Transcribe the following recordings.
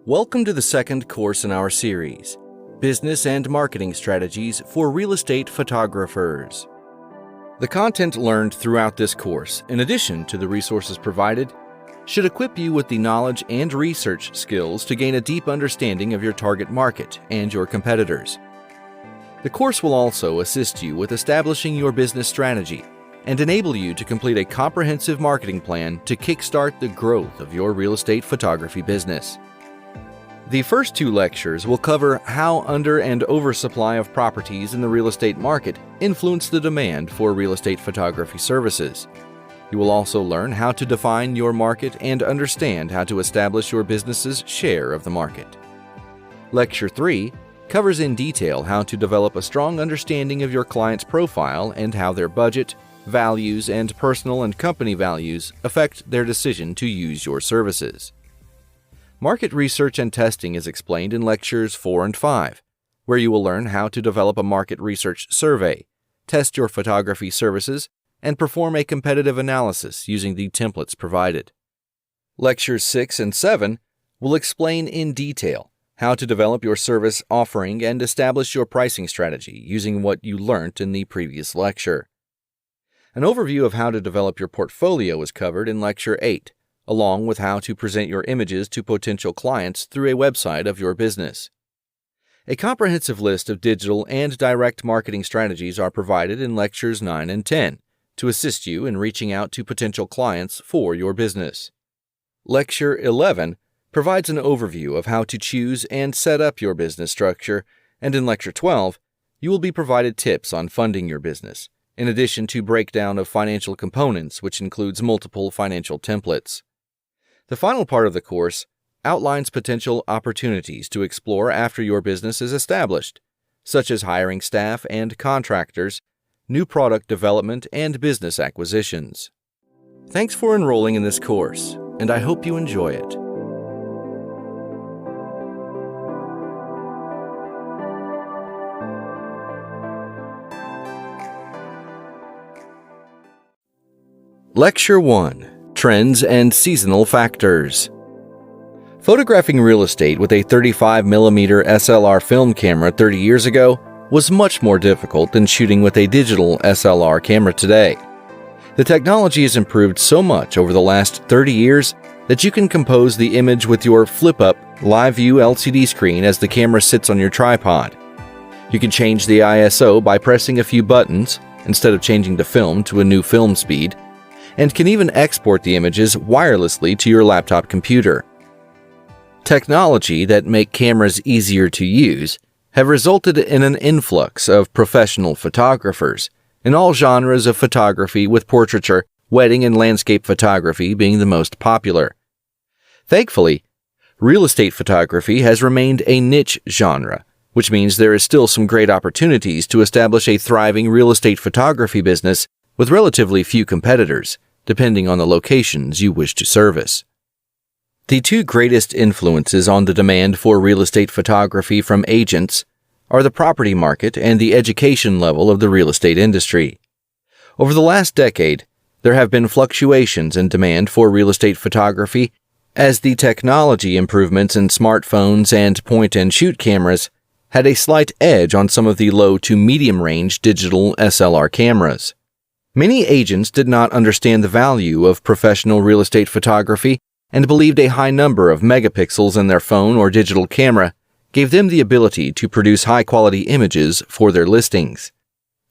Welcome to the second course in our series, Business and Marketing Strategies for Real Estate Photographers. The content learned throughout this course, in addition to the resources provided, should equip you with the knowledge and research skills to gain a deep understanding of your target market and your competitors. The course will also assist you with establishing your business strategy and enable you to complete a comprehensive marketing plan to kickstart the growth of your real estate photography business. The first two lectures will cover how under- and oversupply of properties in the real estate market influence the demand for real estate photography services. You will also learn how to define your market and understand how to establish your business's share of the market. Lecture 3 covers in detail how to develop a strong understanding of your client's profile and how their budget, values, and personal and company values affect their decision to use your services. Market research and testing is explained in Lectures 4 and 5, where you will learn how to develop a market research survey, test your photography services, and perform a competitive analysis using the templates provided. Lectures 6 and 7 will explain in detail how to develop your service offering and establish your pricing strategy using what you learned in the previous lecture. An overview of how to develop your portfolio is covered in Lecture 8, along with how to present your images to potential clients through a website of your business. A comprehensive list of digital and direct marketing strategies are provided in Lectures 9 and 10 to assist you in reaching out to potential clients for your business. Lecture 11 provides an overview of how to choose and set up your business structure, and in Lecture 12, you will be provided tips on funding your business, in addition to breakdown of financial components, which includes multiple financial templates. The final part of the course outlines potential opportunities to explore after your business is established, such as hiring staff and contractors, new product development, and business acquisitions. Thanks for enrolling in this course, and I hope you enjoy it. Lecture 1. Trends and Seasonal Factors. Photographing real estate with a 35mm SLR film camera 30 years ago was much more difficult than shooting with a digital SLR camera today. The technology has improved so much over the last 30 years that you can compose the image with your flip-up live view LCD screen as the camera sits on your tripod. You can change the ISO by pressing a few buttons instead of changing the film to a new film speed, and can even export the images wirelessly to your laptop computer. Technology that make cameras easier to use have resulted in an influx of professional photographers in all genres of photography, with portraiture, wedding, and landscape photography being the most popular. Thankfully, real estate photography has remained a niche genre, which means there is still some great opportunities to establish a thriving real estate photography business with relatively few competitors, depending on the locations you wish to service. The two greatest influences on the demand for real estate photography from agents are the property market and the education level of the real estate industry. Over the last decade, there have been fluctuations in demand for real estate photography as the technology improvements in smartphones and point-and-shoot cameras had a slight edge on some of the low to medium-range digital SLR cameras. Many agents did not understand the value of professional real estate photography and believed a high number of megapixels in their phone or digital camera gave them the ability to produce high-quality images for their listings.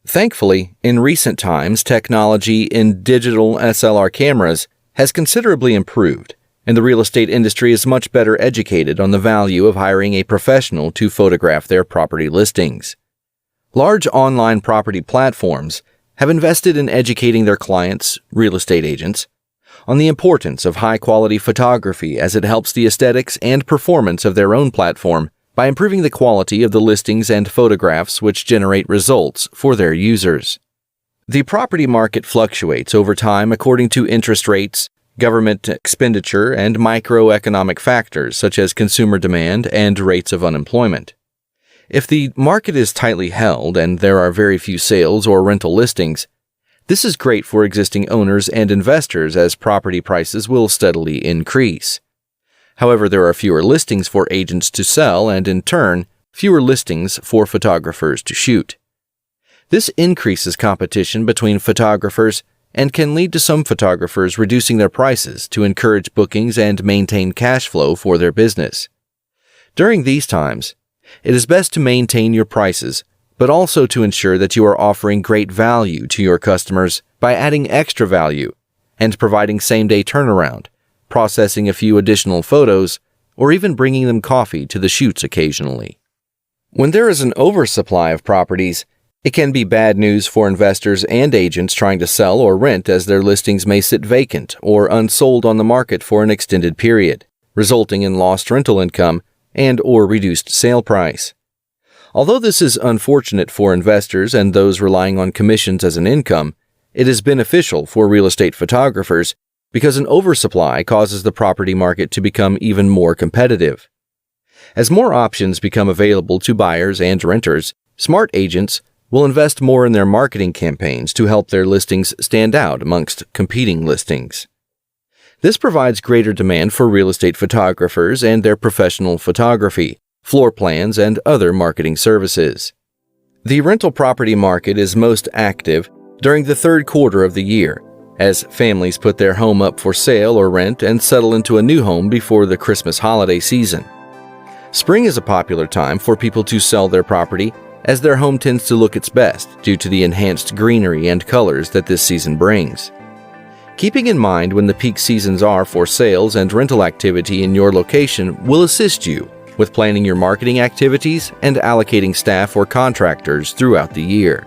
Thankfully, in recent times, technology in digital SLR cameras has considerably improved, and the real estate industry is much better educated on the value of hiring a professional to photograph their property listings. Large online property platforms have invested in educating their clients, real estate agents, on the importance of high-quality photography as it helps the aesthetics and performance of their own platform by improving the quality of the listings and photographs which generate results for their users. The property market fluctuates over time according to interest rates, government expenditure, and microeconomic factors such as consumer demand and rates of unemployment. If the market is tightly held and there are very few sales or rental listings, this is great for existing owners and investors as property prices will steadily increase. However, there are fewer listings for agents to sell and, in turn, fewer listings for photographers to shoot. This increases competition between photographers and can lead to some photographers reducing their prices to encourage bookings and maintain cash flow for their business. During these times, it is best to maintain your prices, but also to ensure that you are offering great value to your customers by adding extra value and providing same-day turnaround, processing a few additional photos, or even bringing them coffee to the shoots occasionally. When there is an oversupply of properties, it can be bad news for investors and agents trying to sell or rent, as their listings may sit vacant or unsold on the market for an extended period, resulting in lost rental income and/or reduced sale price. Although this is unfortunate for investors and those relying on commissions as an income, it is beneficial for real estate photographers because an oversupply causes the property market to become even more competitive. As more options become available to buyers and renters, smart agents will invest more in their marketing campaigns to help their listings stand out amongst competing listings. This provides greater demand for real estate photographers and their professional photography, floor plans, and other marketing services. The rental property market is most active during the third quarter of the year, as families put their home up for sale or rent and settle into a new home before the Christmas holiday season. Spring is a popular time for people to sell their property, as their home tends to look its best due to the enhanced greenery and colors that this season brings. Keeping in mind when the peak seasons are for sales and rental activity in your location will assist you with planning your marketing activities and allocating staff or contractors throughout the year.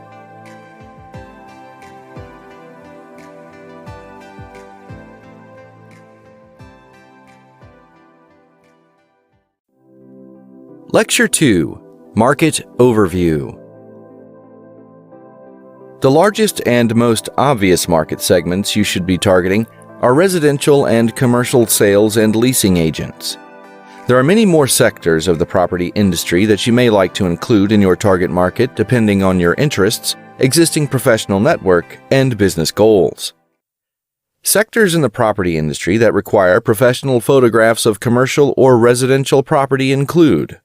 Lecture 2: Market Overview. The largest and most obvious market segments you should be targeting are residential and commercial sales and leasing agents. There are many more sectors of the property industry that you may like to include in your target market depending on your interests, existing professional network, and business goals. Sectors in the property industry that require professional photographs of commercial or residential property include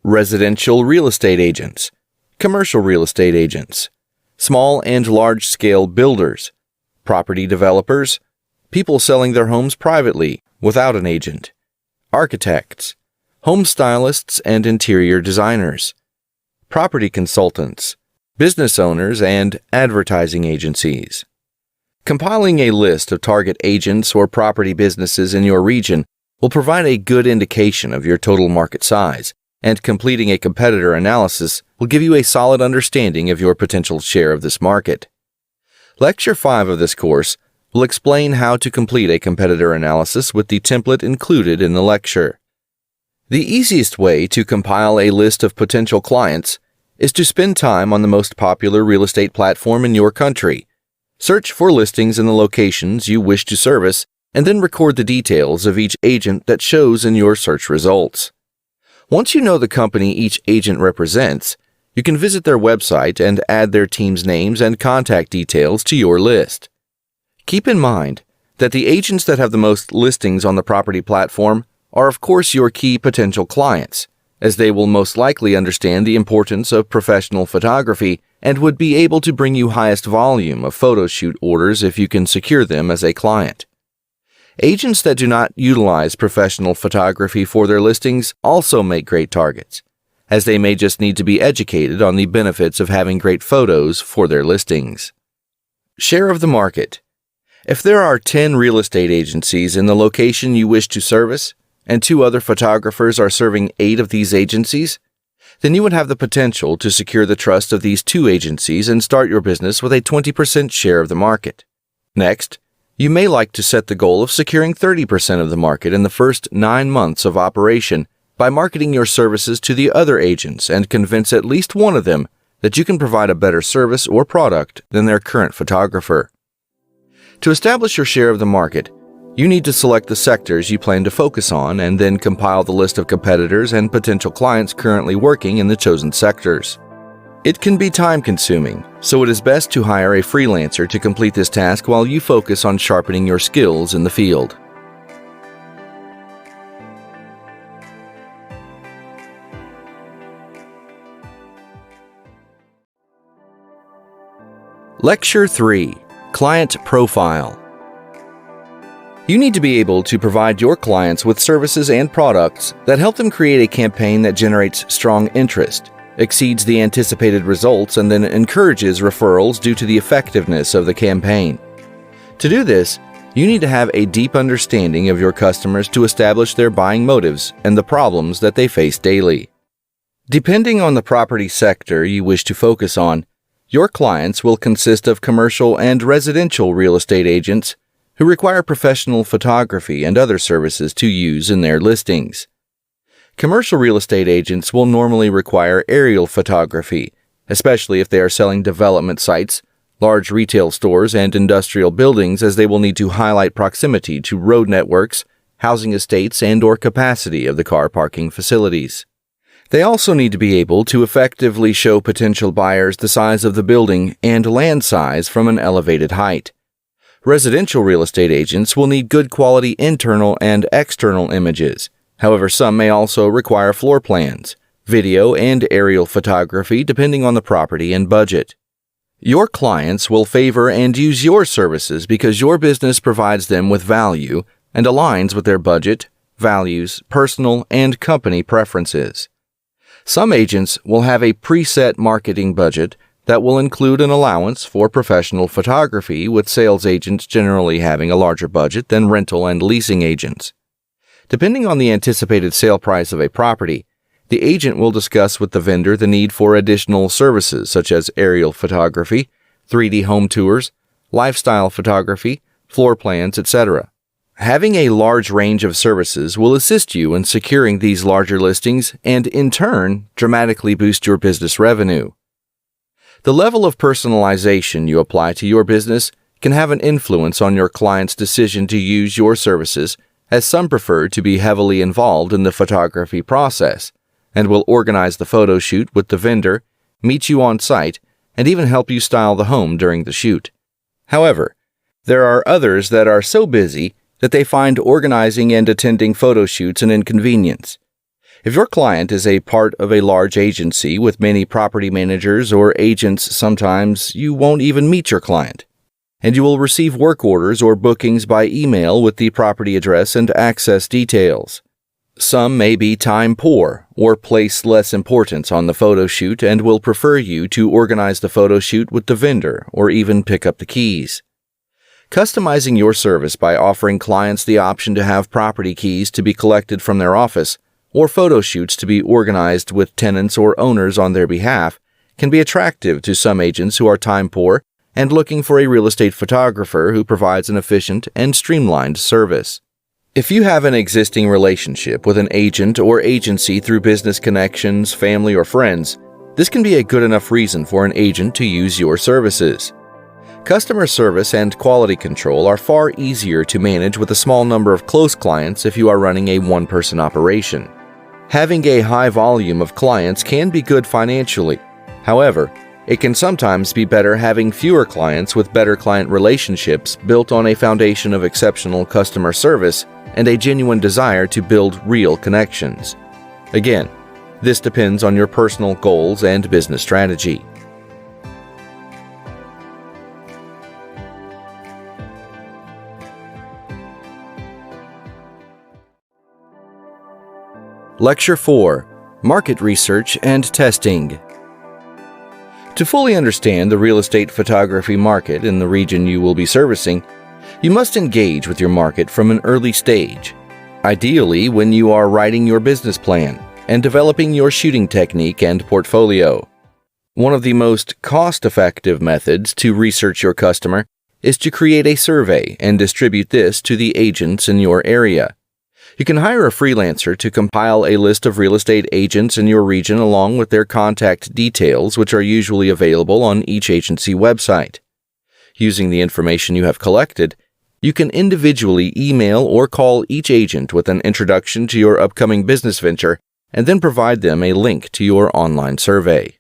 residential real estate agents, commercial real estate agents, small and large-scale builders, property developers, people selling their homes privately without an agent, architects, home stylists and interior designers, property consultants, business owners, and advertising agencies. Compiling a list of target agents or property businesses in your region will provide a good indication of your total market size, and completing a competitor analysis will give you a solid understanding of your potential share of this market. Lecture 5 of this course will explain how to complete a competitor analysis with the template included in the lecture. The easiest way to compile a list of potential clients is to spend time on the most popular real estate platform in your country. Search for listings in the locations you wish to service, and then record the details of each agent that shows in your search results. Once you know the company each agent represents, you can visit their website and add their team's names and contact details to your list. Keep in mind that the agents that have the most listings on the property platform are of course your key potential clients, as they will most likely understand the importance of professional photography and would be able to bring you highest volume of photo shoot orders if you can secure them as a client. Agents that do not utilize professional photography for their listings also make great targets, as they may just need to be educated on the benefits of having great photos for their listings. Share of the market. If there are 10 real estate agencies in the location you wish to service, and 2 other photographers are serving 8 of these agencies, then you would have the potential to secure the trust of these 2 agencies and start your business with a 20% share of the market. Next, you may like to set the goal of securing 30% of the market in the first 9 months of operation by marketing your services to the other agents and convince at least one of them that you can provide a better service or product than their current photographer. To establish your share of the market, you need to select the sectors you plan to focus on and then compile the list of competitors and potential clients currently working in the chosen sectors. It can be time-consuming, so it is best to hire a freelancer to complete this task while you focus on sharpening your skills in the field. Lecture 3: Client Profile. You need to be able to provide your clients with services and products that help them create a campaign that generates strong interest, exceeds the anticipated results, and then encourages referrals due to the effectiveness of the campaign. To do this, you need to have a deep understanding of your customers to establish their buying motives and the problems that they face daily. Depending on the property sector you wish to focus on, your clients will consist of commercial and residential real estate agents who require professional photography and other services to use in their listings. Commercial real estate agents will normally require aerial photography, especially if they are selling development sites, large retail stores, and industrial buildings, as they will need to highlight proximity to road networks, housing estates, and/or capacity of the car parking facilities. They also need to be able to effectively show potential buyers the size of the building and land size from an elevated height. Residential real estate agents will need good quality internal and external images. However, some may also require floor plans, video, and aerial photography depending on the property and budget. Your clients will favor and use your services because your business provides them with value and aligns with their budget, values, personal, and company preferences. Some agents will have a preset marketing budget that will include an allowance for professional photography, with sales agents generally having a larger budget than rental and leasing agents. Depending on the anticipated sale price of a property, the agent will discuss with the vendor the need for additional services such as aerial photography, 3D home tours, lifestyle photography, floor plans, etc. Having a large range of services will assist you in securing these larger listings and, in turn, dramatically boost your business revenue. The level of personalization you apply to your business can have an influence on your client's decision to use your services, as some prefer to be heavily involved in the photography process and will organize the photo shoot with the vendor, meet you on site, and even help you style the home during the shoot. However, there are others that are so busy that they find organizing and attending photo shoots an inconvenience. If your client is a part of a large agency with many property managers or agents, sometimes you won't even meet your client, and you will receive work orders or bookings by email with the property address and access details. Some may be time poor or place less importance on the photo shoot and will prefer you to organize the photo shoot with the vendor or even pick up the keys. Customizing your service by offering clients the option to have property keys to be collected from their office or photo shoots to be organized with tenants or owners on their behalf can be attractive to some agents who are time poor and looking for a real estate photographer who provides an efficient and streamlined service. If you have an existing relationship with an agent or agency through business connections, family, or friends, this can be a good enough reason for an agent to use your services. Customer service and quality control are far easier to manage with a small number of close clients if you are running a one-person operation. Having a high volume of clients can be good financially. However, it can sometimes be better having fewer clients with better client relationships built on a foundation of exceptional customer service and a genuine desire to build real connections. Again, this depends on your personal goals and business strategy. Lecture 4: Market Research and Testing. To fully understand the real estate photography market in the region you will be servicing, you must engage with your market from an early stage, ideally when you are writing your business plan and developing your shooting technique and portfolio. One of the most cost-effective methods to research your customer is to create a survey and distribute this to the agents in your area. You can hire a freelancer to compile a list of real estate agents in your region along with their contact details, which are usually available on each agency website. Using the information you have collected, you can individually email or call each agent with an introduction to your upcoming business venture and then provide them a link to your online survey.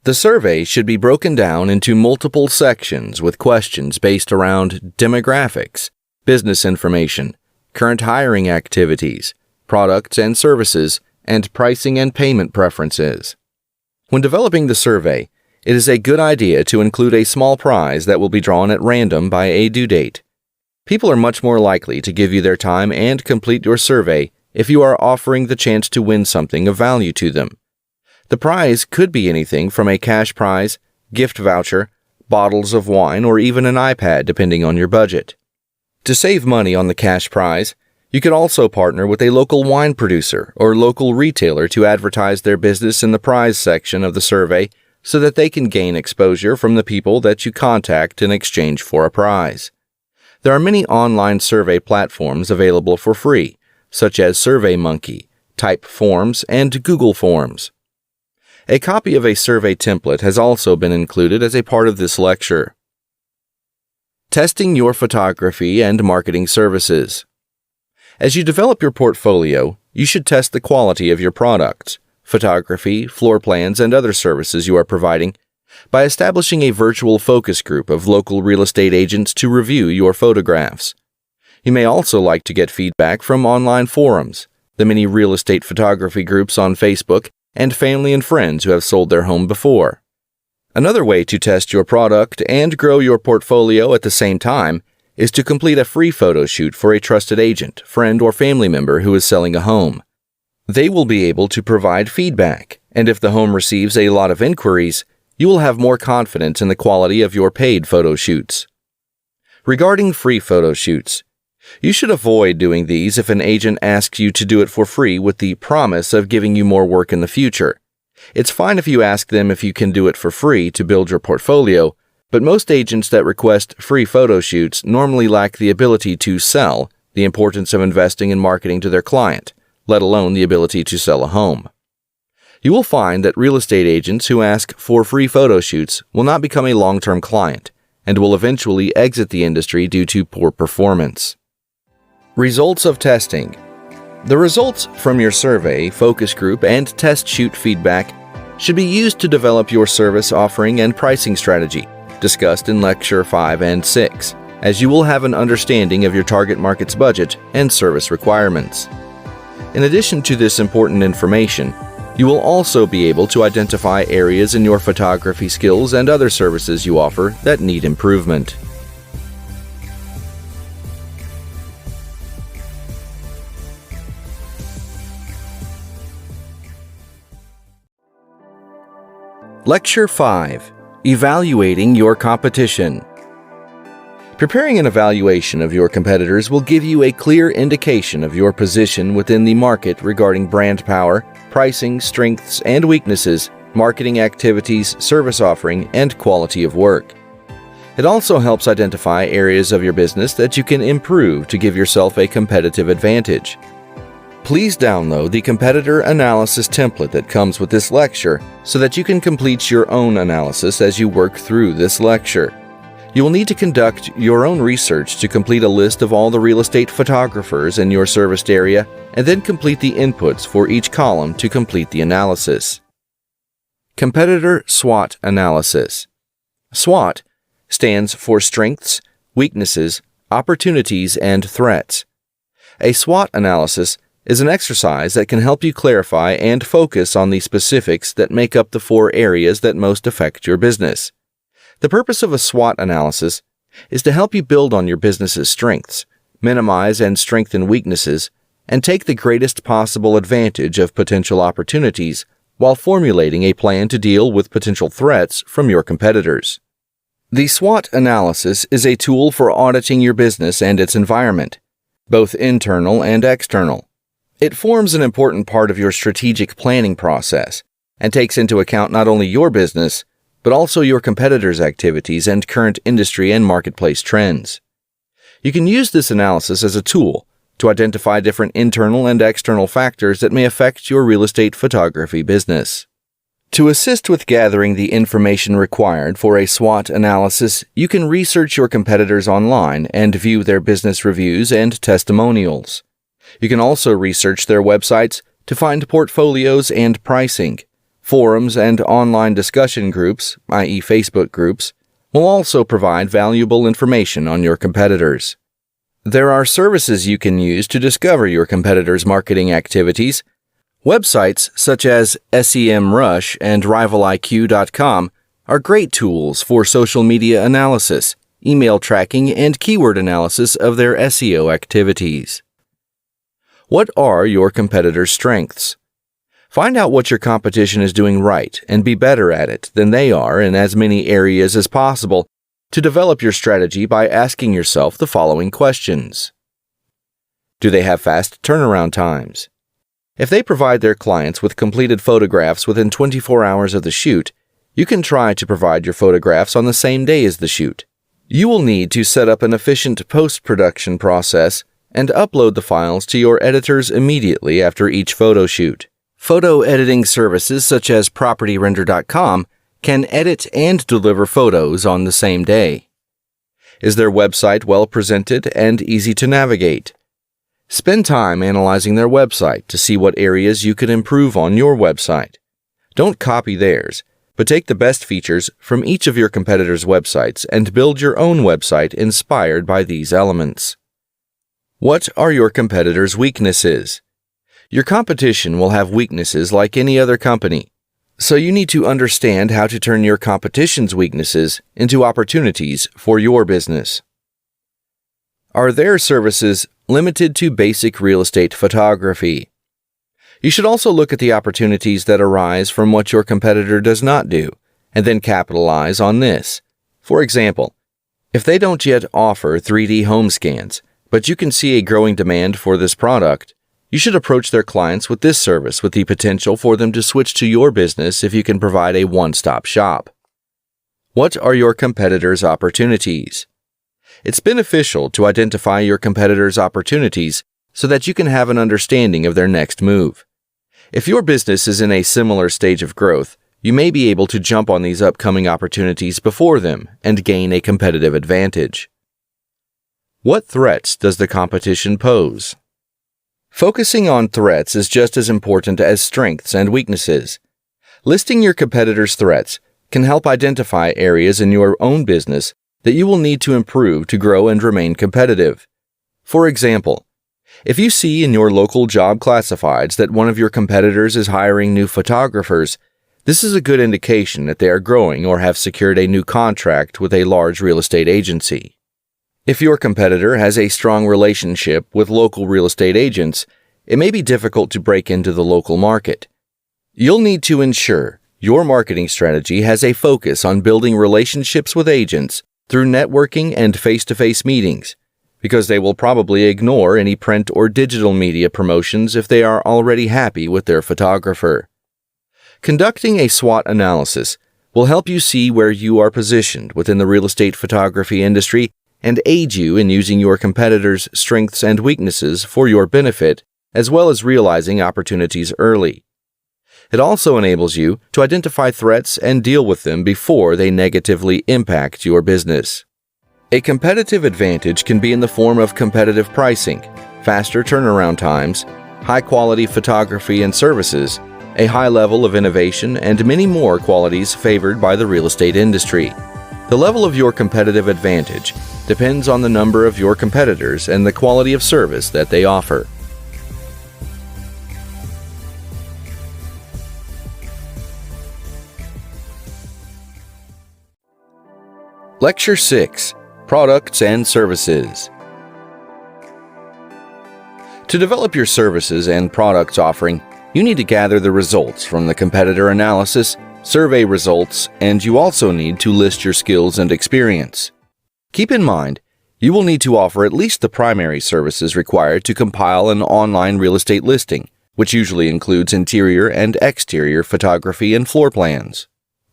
The survey should be broken down into multiple sections with questions based around demographics, business information, current hiring activities, products and services, and pricing and payment preferences. When developing the survey, It is a good idea to include a small prize that will be drawn at random by a due date. People are much more likely to give you their time and complete your survey if you are offering the chance to win something of value to them. The prize could be anything from a cash prize, gift voucher, bottles of wine, or even an iPad depending on your budget. To save money on the cash prize, you could also partner with a local wine producer or local retailer to advertise their business in the prize section of the survey so that they can gain exposure from the people that you contact in exchange for a prize. There are many online survey platforms available for free, such as SurveyMonkey, Typeforms, and Google Forms. A copy of a survey template has also been included as a part of this lecture. Testing your photography and marketing services. As you develop your portfolio, you should test the quality of your products, photography, floor plans, and other services you are providing by establishing a virtual focus group of local real estate agents to review your photographs. You may also like to get feedback from online forums, the many real estate photography groups on Facebook, and family and friends who have sold their home before. Another way to test your product and grow your portfolio at the same time is to complete a free photo shoot for a trusted agent, friend, or family member who is selling a home. They will be able to provide feedback, and if the home receives a lot of inquiries, you will have more confidence in the quality of your paid photo shoots. Regarding free photo shoots, you should avoid doing these if an agent asks you to do it for free with the promise of giving you more work in the future. It's fine if you ask them if you can do it for free to build your portfolio, but most agents that request free photo shoots normally lack the ability to sell, the importance of investing in marketing to their client, let alone the ability to sell a home. You will find that real estate agents who ask for free photo shoots will not become a long-term client and will eventually exit the industry due to poor performance. Results of testing. The results from your survey, focus group, and test shoot feedback should be used to develop your service offering and pricing strategy, discussed in Lecture 5 and 6, as you will have an understanding of your target market's budget and service requirements. In addition to this important information, you will also be able to identify areas in your photography skills and other services you offer that need improvement. Lecture 5. Evaluating your competition. Preparing an evaluation of your competitors will give you a clear indication of your position within the market regarding brand power, pricing, strengths and weaknesses, marketing activities, service offering, and quality of work. It also helps identify areas of your business that you can improve to give yourself a competitive advantage. Please download the competitor analysis template that comes with this lecture so that you can complete your own analysis as you work through this lecture. You will need to conduct your own research to complete a list of all the real estate photographers in your serviced area and then complete the inputs for each column to complete the analysis. Competitor SWOT analysis. SWOT stands for strengths, weaknesses, opportunities, and threats. A SWOT analysis is an exercise that can help you clarify and focus on the specifics that make up the 4 areas that most affect your business. The purpose of a SWOT analysis is to help you build on your business's strengths, minimize and strengthen weaknesses, and take the greatest possible advantage of potential opportunities while formulating a plan to deal with potential threats from your competitors. The SWOT analysis is a tool for auditing your business and its environment, both internal and external. It forms an important part of your strategic planning process and takes into account not only your business, but also your competitors' activities and current industry and marketplace trends. You can use this analysis as a tool to identify different internal and external factors that may affect your real estate photography business. To assist with gathering the information required for a SWOT analysis, you can research your competitors online and view their business reviews and testimonials. You can also research their websites to find portfolios and pricing. Forums and online discussion groups, i.e. Facebook groups, will also provide valuable information on your competitors. There are services you can use to discover your competitors' marketing activities. Websites such as SEMrush and RivalIQ.com are great tools for social media analysis, email tracking, and keyword analysis of their SEO activities. What are your competitors' strengths? Find out what your competition is doing right and be better at it than they are in as many areas as possible to develop your strategy by asking yourself the following questions. Do they have fast turnaround times? If they provide their clients with completed photographs within 24 hours of the shoot, you can try to provide your photographs on the same day as the shoot. You will need to set up an efficient post-production process and upload the files to your editors immediately after each photo shoot. Photo editing services such as PropertyRender.com can edit and deliver photos on the same day. Is their website well presented and easy to navigate? Spend time analyzing their website to see what areas you could improve on your website. Don't copy theirs, but take the best features from each of your competitors' websites and build your own website inspired by these elements. What are your competitors' weaknesses? Your competition will have weaknesses like any other company, so you need to understand how to turn your competition's weaknesses into opportunities for your business. Are their services limited to basic real estate photography? You should also look at the opportunities that arise from what your competitor does not do, and then capitalize on this. For example, if they don't yet offer 3D home scans, but you can see a growing demand for this product, you should approach their clients with this service with the potential for them to switch to your business if you can provide a one-stop shop. What are your competitors' opportunities? It's beneficial to identify your competitors' opportunities so that you can have an understanding of their next move. If your business is in a similar stage of growth, you may be able to jump on these upcoming opportunities before them and gain a competitive advantage. What threats does the competition pose? Focusing on threats is just as important as strengths and weaknesses. Listing your competitors' threats can help identify areas in your own business that you will need to improve to grow and remain competitive. For example, if you see in your local job classifieds that one of your competitors is hiring new photographers, this is a good indication that they are growing or have secured a new contract with a large real estate agency. If your competitor has a strong relationship with local real estate agents, it may be difficult to break into the local market. You'll need to ensure your marketing strategy has a focus on building relationships with agents through networking and face-to-face meetings, because they will probably ignore any print or digital media promotions if they are already happy with their photographer. Conducting a SWOT analysis will help you see where you are positioned within the real estate photography industry and aid you in using your competitors' strengths and weaknesses for your benefit, as well as realizing opportunities early. It also enables you to identify threats and deal with them before they negatively impact your business. A competitive advantage can be in the form of competitive pricing, faster turnaround times, high-quality photography and services, a high level of innovation, and many more qualities favored by the real estate industry. The level of your competitive advantage depends on the number of your competitors and the quality of service that they offer. Lecture 6: Products and Services. To develop your services and products offering, you need to gather the results from the competitor analysis, survey results, and you also need to list your skills and experience. Keep in mind, you will need to offer at least the primary services required to compile an online real estate listing, which usually includes interior and exterior photography and floor plans.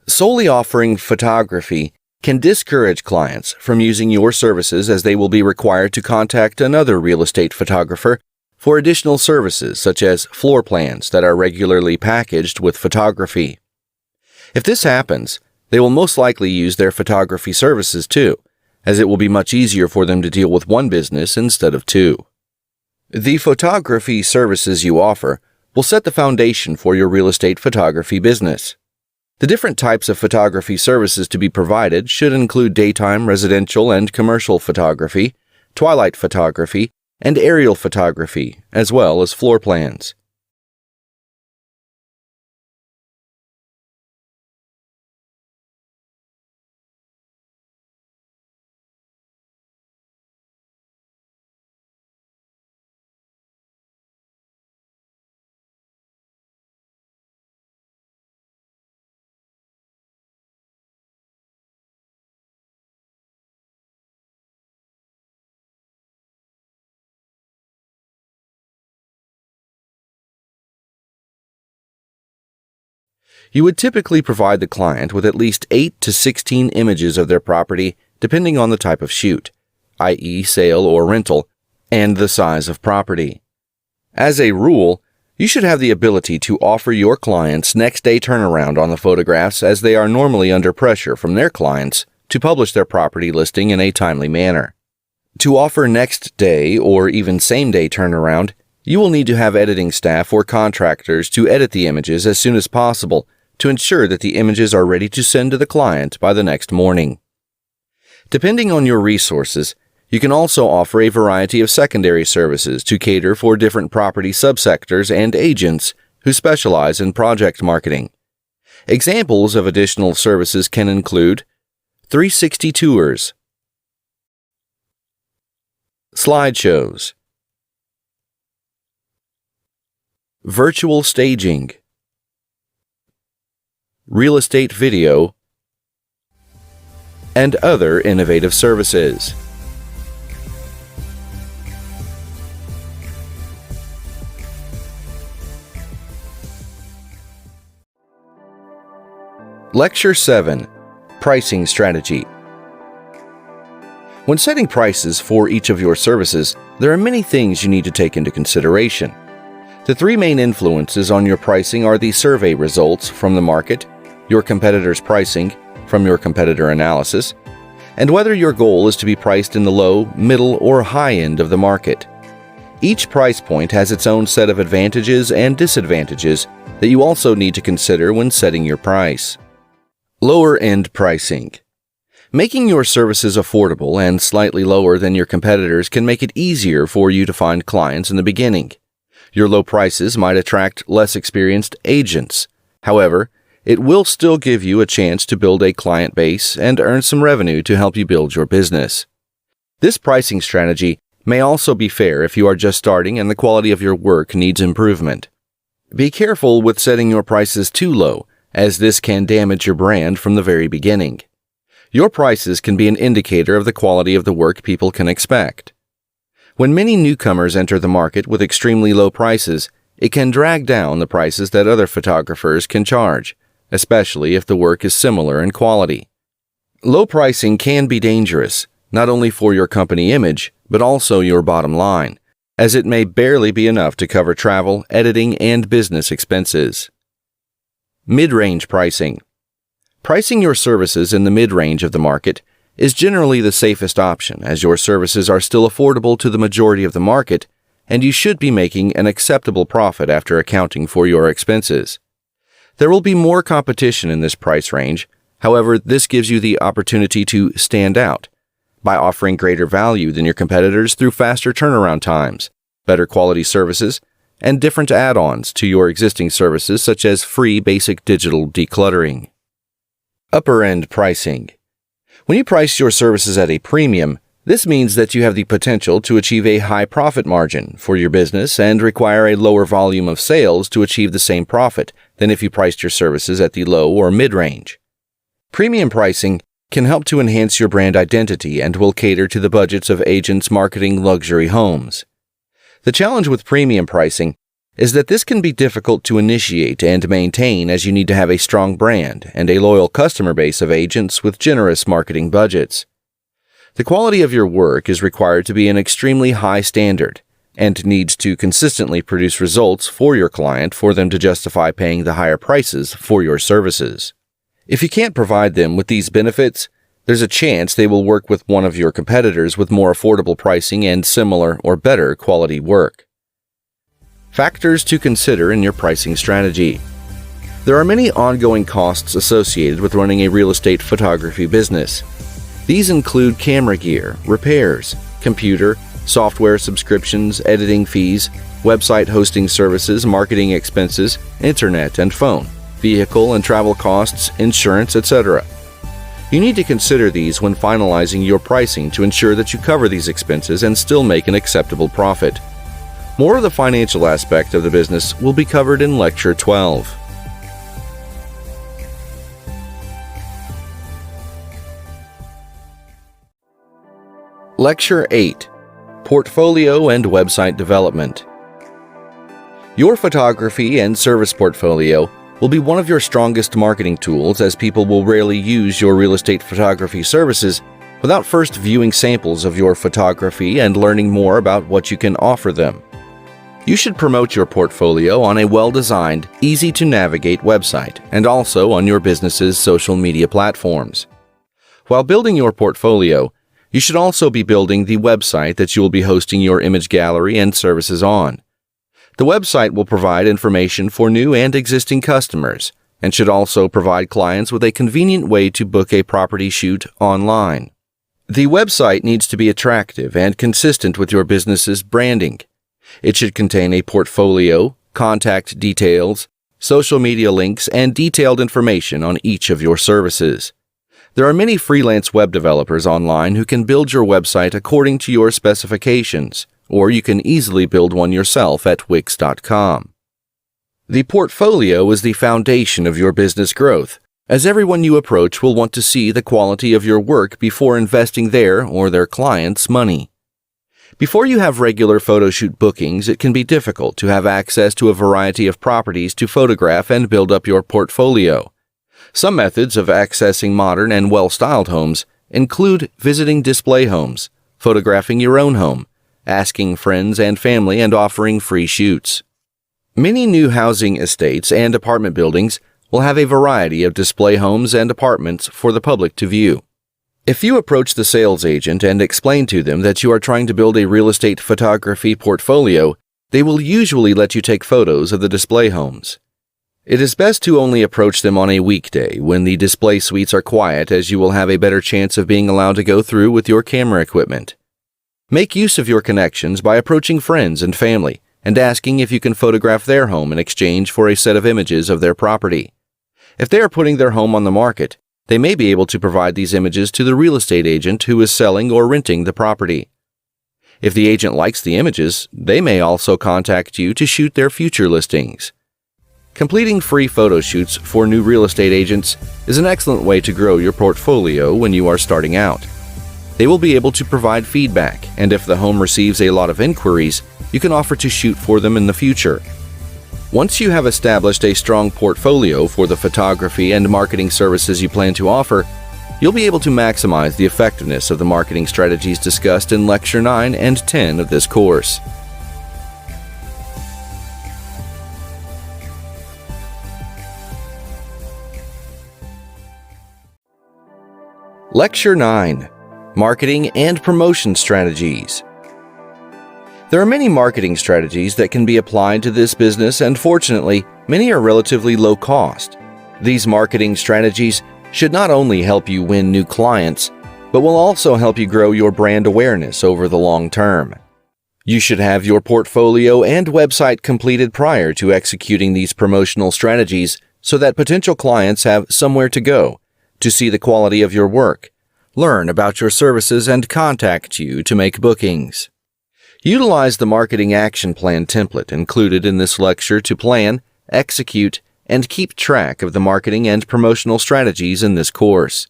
Solely offering photography can discourage clients from using your services as they will be required to contact another real estate photographer for additional services such as floor plans that are regularly packaged with photography. If this happens, they will most likely use their photography services too, as it will be much easier for them to deal with one business instead of two. The photography services you offer will set the foundation for your real estate photography business. The different types of photography services to be provided should include daytime, residential, and commercial photography, twilight photography, and aerial photography, as well as floor plans. You would typically provide the client with at least 8 to 16 images of their property, depending on the type of shoot, i.e., sale or rental, and the size of property. As a rule, you should have the ability to offer your clients next-day turnaround on the photographs, as they are normally under pressure from their clients to publish their property listing in a timely manner. To offer next-day or even same-day turnaround, you will need to have editing staff or contractors to edit the images as soon as possible to ensure that the images are ready to send to the client by the next morning. Depending on your resources, you can also offer a variety of secondary services to cater for different property subsectors and agents who specialize in project marketing. Examples of additional services can include 360 tours, slideshows, virtual staging, real estate video, and other innovative services. Lecture 7: Pricing Strategy. When setting prices for each of your services, there are many things you need to take into consideration. The three main influences on your pricing are the survey results from the market, your competitors' pricing from your competitor analysis, and whether your goal is to be priced in the low, middle, or high end of the market. Each price point has its own set of advantages and disadvantages that you also need to consider when setting your price. Lower-end pricing. Making your services affordable and slightly lower than your competitors can make it easier for you to find clients in the beginning. Your low prices might attract less experienced agents. However, it will still give you a chance to build a client base and earn some revenue to help you build your business. This pricing strategy may also be fair if you are just starting and the quality of your work needs improvement. Be careful with setting your prices too low, as this can damage your brand from the very beginning. Your prices can be an indicator of the quality of the work people can expect. When many newcomers enter the market with extremely low prices, it can drag down the prices that other photographers can charge, especially if the work is similar in quality. Low pricing can be dangerous, not only for your company image, but also your bottom line, as it may barely be enough to cover travel, editing, and business expenses. Mid-range pricing. Pricing your services in the mid-range of the market is generally the safest option, as your services are still affordable to the majority of the market, and you should be making an acceptable profit after accounting for your expenses. There will be more competition in this price range. However, this gives you the opportunity to stand out by offering greater value than your competitors through faster turnaround times, better quality services, and different add-ons to your existing services, such as free basic digital decluttering. Upper-end pricing. When you price your services at a premium, this means that you have the potential to achieve a high profit margin for your business and require a lower volume of sales to achieve the same profit than if you priced your services at the low or mid-range. Premium pricing can help to enhance your brand identity and will cater to the budgets of agents marketing luxury homes. The challenge with premium pricing is that this can be difficult to initiate and maintain, as you need to have a strong brand and a loyal customer base of agents with generous marketing budgets. The quality of your work is required to be an extremely high standard and needs to consistently produce results for your client for them to justify paying the higher prices for your services. If you can't provide them with these benefits, there's a chance they will work with one of your competitors with more affordable pricing and similar or better quality work. Factors to consider in your pricing strategy. There are many ongoing costs associated with running a real estate photography business. These include camera gear, repairs, computer, software subscriptions, editing fees, website hosting services, marketing expenses, internet and phone, vehicle and travel costs, insurance, etc. You need to consider these when finalizing your pricing to ensure that you cover these expenses and still make an acceptable profit. More of the financial aspect of the business will be covered in Lecture 12. Lecture 8: Portfolio and Website Development. Your photography and service portfolio will be one of your strongest marketing tools, as people will rarely use your real estate photography services without first viewing samples of your photography and learning more about what you can offer them. You should promote your portfolio on a well-designed, easy-to-navigate website and also on your business's social media platforms. While building your portfolio, you should also be building the website that you will be hosting your image gallery and services on. The website will provide information for new and existing customers and should also provide clients with a convenient way to book a property shoot online. The website needs to be attractive and consistent with your business's branding. It should contain a portfolio, contact details, social media links, and detailed information on each of your services. There are many freelance web developers online who can build your website according to your specifications, or you can easily build one yourself at Wix.com. The portfolio is the foundation of your business growth, as everyone you approach will want to see the quality of your work before investing their or their clients' money. Before you have regular photo shoot bookings, it can be difficult to have access to a variety of properties to photograph and build up your portfolio. Some methods of accessing modern and well-styled homes include visiting display homes, photographing your own home, asking friends and family, and offering free shoots. Many new housing estates and apartment buildings will have a variety of display homes and apartments for the public to view. If you approach the sales agent and explain to them that you are trying to build a real estate photography portfolio, they will usually let you take photos of the display homes. It is best to only approach them on a weekday when the display suites are quiet, as you will have a better chance of being allowed to go through with your camera equipment. Make use of your connections by approaching friends and family and asking if you can photograph their home in exchange for a set of images of their property. If they are putting their home on the market, they may be able to provide these images to the real estate agent who is selling or renting the property. If the agent likes the images, they may also contact you to shoot their future listings. Completing free photo shoots for new real estate agents is an excellent way to grow your portfolio when you are starting out. They will be able to provide feedback, and if the home receives a lot of inquiries, you can offer to shoot for them in the future. Once you have established a strong portfolio for the photography and marketing services you plan to offer, you'll be able to maximize the effectiveness of the marketing strategies discussed in Lecture 9 and 10 of this course. Lecture 9: Marketing and Promotion Strategies. There are many marketing strategies that can be applied to this business, and fortunately, many are relatively low cost. These marketing strategies should not only help you win new clients, but will also help you grow your brand awareness over the long term. You should have your portfolio and website completed prior to executing these promotional strategies so that potential clients have somewhere to go to see the quality of your work, learn about your services, and contact you to make bookings. Utilize the Marketing Action Plan template included in this lecture to plan, execute, and keep track of the marketing and promotional strategies in this course.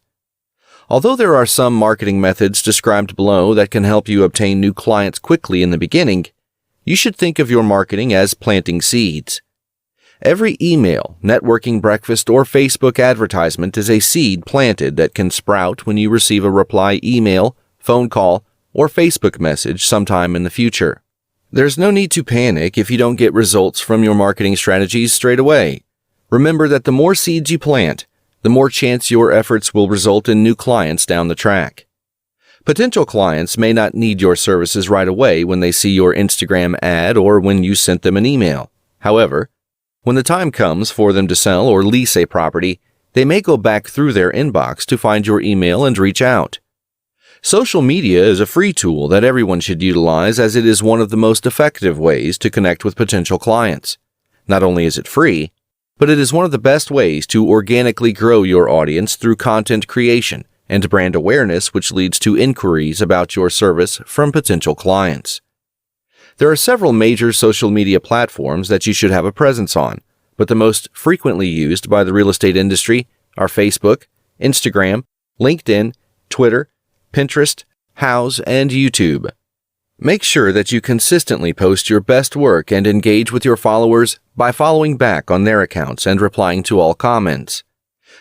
Although there are some marketing methods described below that can help you obtain new clients quickly in the beginning, you should think of your marketing as planting seeds. Every email, networking breakfast, or Facebook advertisement is a seed planted that can sprout when you receive a reply email, phone call, or Facebook message sometime in the future. There's no need to panic if you don't get results from your marketing strategies straight away. Remember that the more seeds you plant, the more chance your efforts will result in new clients down the track. Potential clients may not need your services right away when they see your Instagram ad or when you sent them an email. However, when the time comes for them to sell or lease a property, they may go back through their inbox to find your email and reach out. Social media is a free tool that everyone should utilize, as it is one of the most effective ways to connect with potential clients. Not only is it free, but it is one of the best ways to organically grow your audience through content creation and brand awareness, which leads to inquiries about your service from potential clients. There are several major social media platforms that you should have a presence on, but the most frequently used by the real estate industry are Facebook, Instagram, LinkedIn, Twitter, Pinterest, Houzz, and YouTube. Make sure that you consistently post your best work and engage with your followers by following back on their accounts and replying to all comments.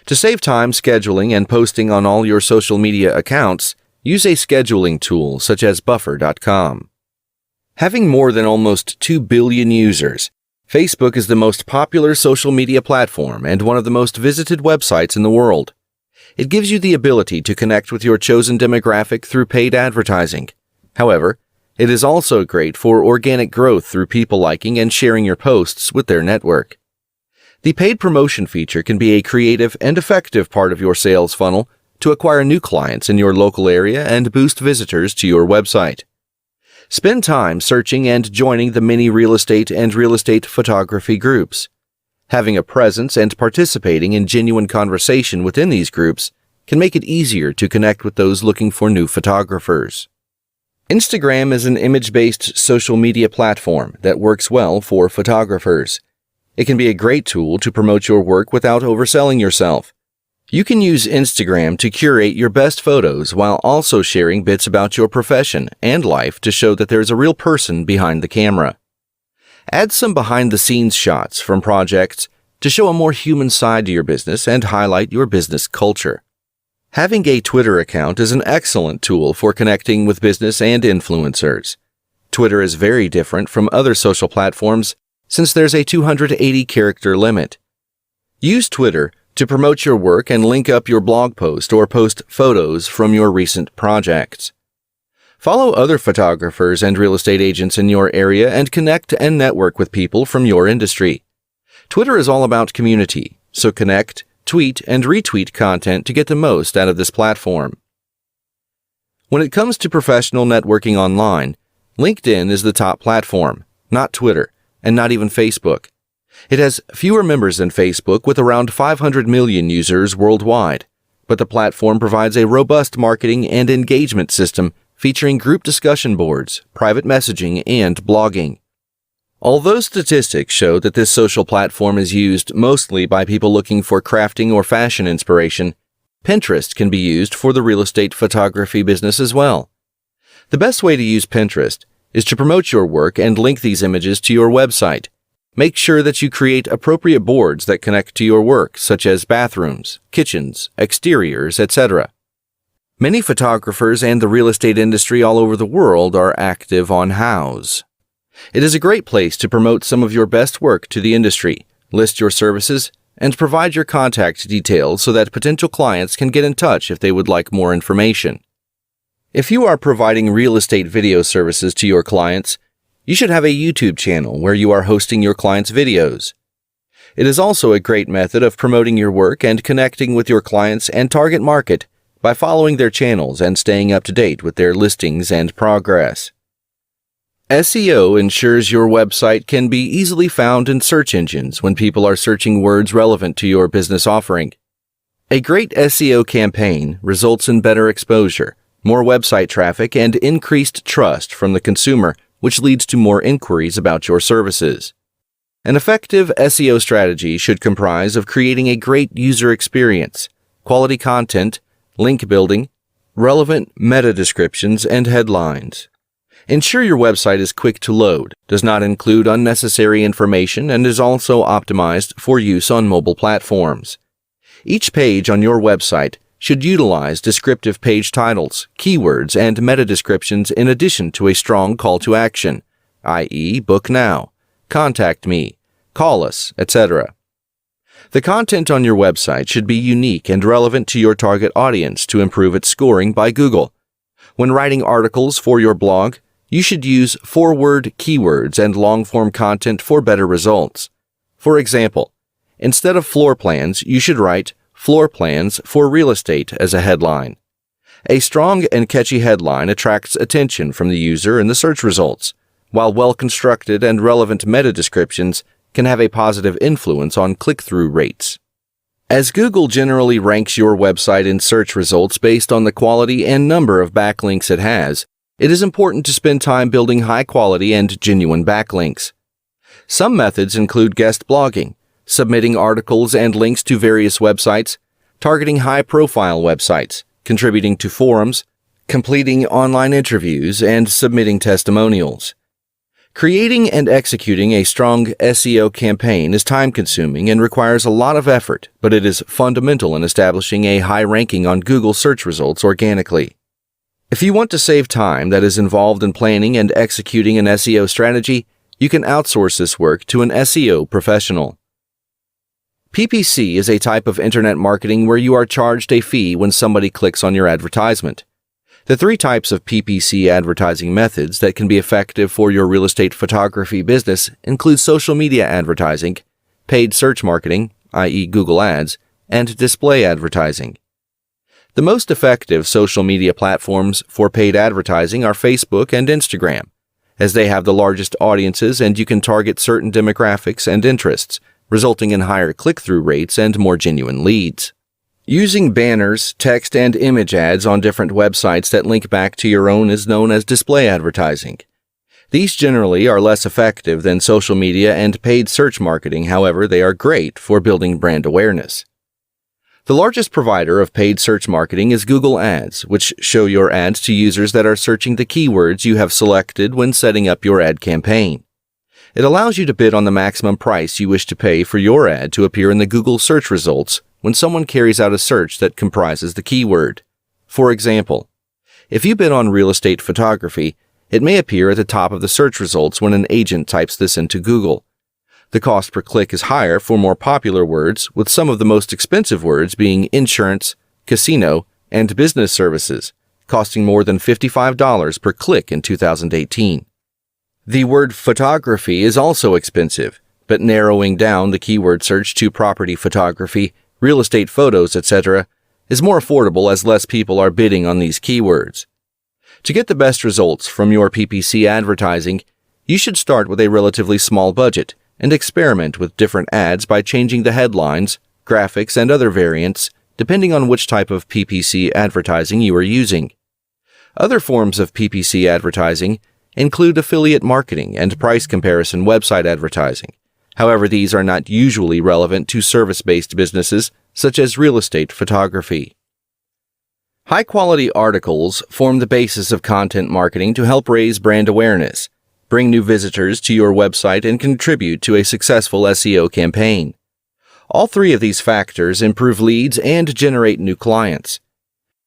To save time scheduling and posting on all your social media accounts, use a scheduling tool such as Buffer.com. Having more than almost 2 billion users, Facebook is the most popular social media platform and one of the most visited websites in the world. It gives you the ability to connect with your chosen demographic through paid advertising. However, it is also great for organic growth through people liking and sharing your posts with their network. The paid promotion feature can be a creative and effective part of your sales funnel to acquire new clients in your local area and boost visitors to your website. Spend time searching and joining the many real estate and real estate photography groups. Having a presence and participating in genuine conversation within these groups can make it easier to connect with those looking for new photographers. Instagram is an image-based social media platform that works well for photographers. It can be a great tool to promote your work without overselling yourself. You can use Instagram to curate your best photos while also sharing bits about your profession and life to show that there's a real person behind the camera. Add some behind-the-scenes shots from projects to show a more human side to your business and highlight your business culture. Having a Twitter account is an excellent tool for connecting with business and influencers. Twitter is very different from other social platforms since there's a 280-character limit. Use Twitter to promote your work and link up your blog post or post photos from your recent projects. Follow other photographers and real estate agents in your area and connect and network with people from your industry. Twitter is all about community, so connect, tweet, and retweet content to get the most out of this platform. When it comes to professional networking online, LinkedIn is the top platform, not Twitter, and not even Facebook. It has fewer members than Facebook with around 500 million users worldwide, but the platform provides a robust marketing and engagement system featuring group discussion boards, private messaging, and blogging. Although statistics show that this social platform is used mostly by people looking for crafting or fashion inspiration, Pinterest can be used for the real estate photography business as well. The best way to use Pinterest is to promote your work and link these images to your website. Make sure that you create appropriate boards that connect to your work, such as bathrooms, kitchens, exteriors, etc. Many photographers and the real estate industry all over the world are active on Houzz. It is a great place to promote some of your best work to the industry, list your services, and provide your contact details so that potential clients can get in touch if they would like more information. If you are providing real estate video services to your clients, you should have a YouTube channel where you are hosting your clients' videos. It is also a great method of promoting your work and connecting with your clients and target market by following their channels and staying up to date with their listings and progress. SEO ensures your website can be easily found in search engines when people are searching words relevant to your business offering. A great SEO campaign results in better exposure, more website traffic, and increased trust from the consumer, which leads to more inquiries about your services. An effective SEO strategy should comprise of creating a great user experience, quality content, link building, relevant meta descriptions, and headlines. Ensure your website is quick to load, does not include unnecessary information, and is also optimized for use on mobile platforms. Each page on your website should utilize descriptive page titles, keywords, and meta descriptions in addition to a strong call to action, i.e., book now, contact me, call us, etc. The content on your website should be unique and relevant to your target audience to improve its scoring by Google. When writing articles for your blog, you should use four-word keywords and long-form content for better results. For example, instead of floor plans, you should write floor plans for real estate as a headline. A strong and catchy headline attracts attention from the user in the search results, while well-constructed and relevant meta descriptions can have a positive influence on click-through rates. As Google generally ranks your website in search results based on the quality and number of backlinks it has, it is important to spend time building high-quality and genuine backlinks. Some methods include guest blogging, submitting articles and links to various websites, targeting high-profile websites, contributing to forums, completing online interviews, and submitting testimonials. Creating and executing a strong SEO campaign is time-consuming and requires a lot of effort, but it is fundamental in establishing a high ranking on Google search results organically. If you want to save time that is involved in planning and executing an SEO strategy, you can outsource this work to an SEO professional. PPC is a type of internet marketing where you are charged a fee when somebody clicks on your advertisement. The three types of PPC advertising methods that can be effective for your real estate photography business include social media advertising, paid search marketing, i.e. Google Ads, and display advertising. The most effective social media platforms for paid advertising are Facebook and Instagram, as they have the largest audiences and you can target certain demographics and interests, resulting in higher click-through rates and more genuine leads. Using banners, text, and image ads on different websites that link back to your own is known as display advertising. These generally are less effective than social media and paid search marketing, however, they are great for building brand awareness. The largest provider of paid search marketing is Google Ads, which show your ads to users that are searching the keywords you have selected when setting up your ad campaign. It allows you to bid on the maximum price you wish to pay for your ad to appear in the Google search results when someone carries out a search that comprises the keyword. For example, if you bid on real estate photography, it may appear at the top of the search results when an agent types this into Google. The cost per click is higher for more popular words, with some of the most expensive words being insurance, casino, and business services, costing more than $55 per click in 2018. The word photography is also expensive, but narrowing down the keyword search to property photography, real estate photos, etc., is more affordable as less people are bidding on these keywords. To get the best results from your PPC advertising, you should start with a relatively small budget and experiment with different ads by changing the headlines, graphics, and other variants, depending on which type of PPC advertising you are using. Other forms of PPC advertising include affiliate marketing and price comparison website advertising. However, these are not usually relevant to service-based businesses such as real estate photography. High-quality articles form the basis of content marketing to help raise brand awareness, bring new visitors to your website, and contribute to a successful SEO campaign. All three of these factors improve leads and generate new clients.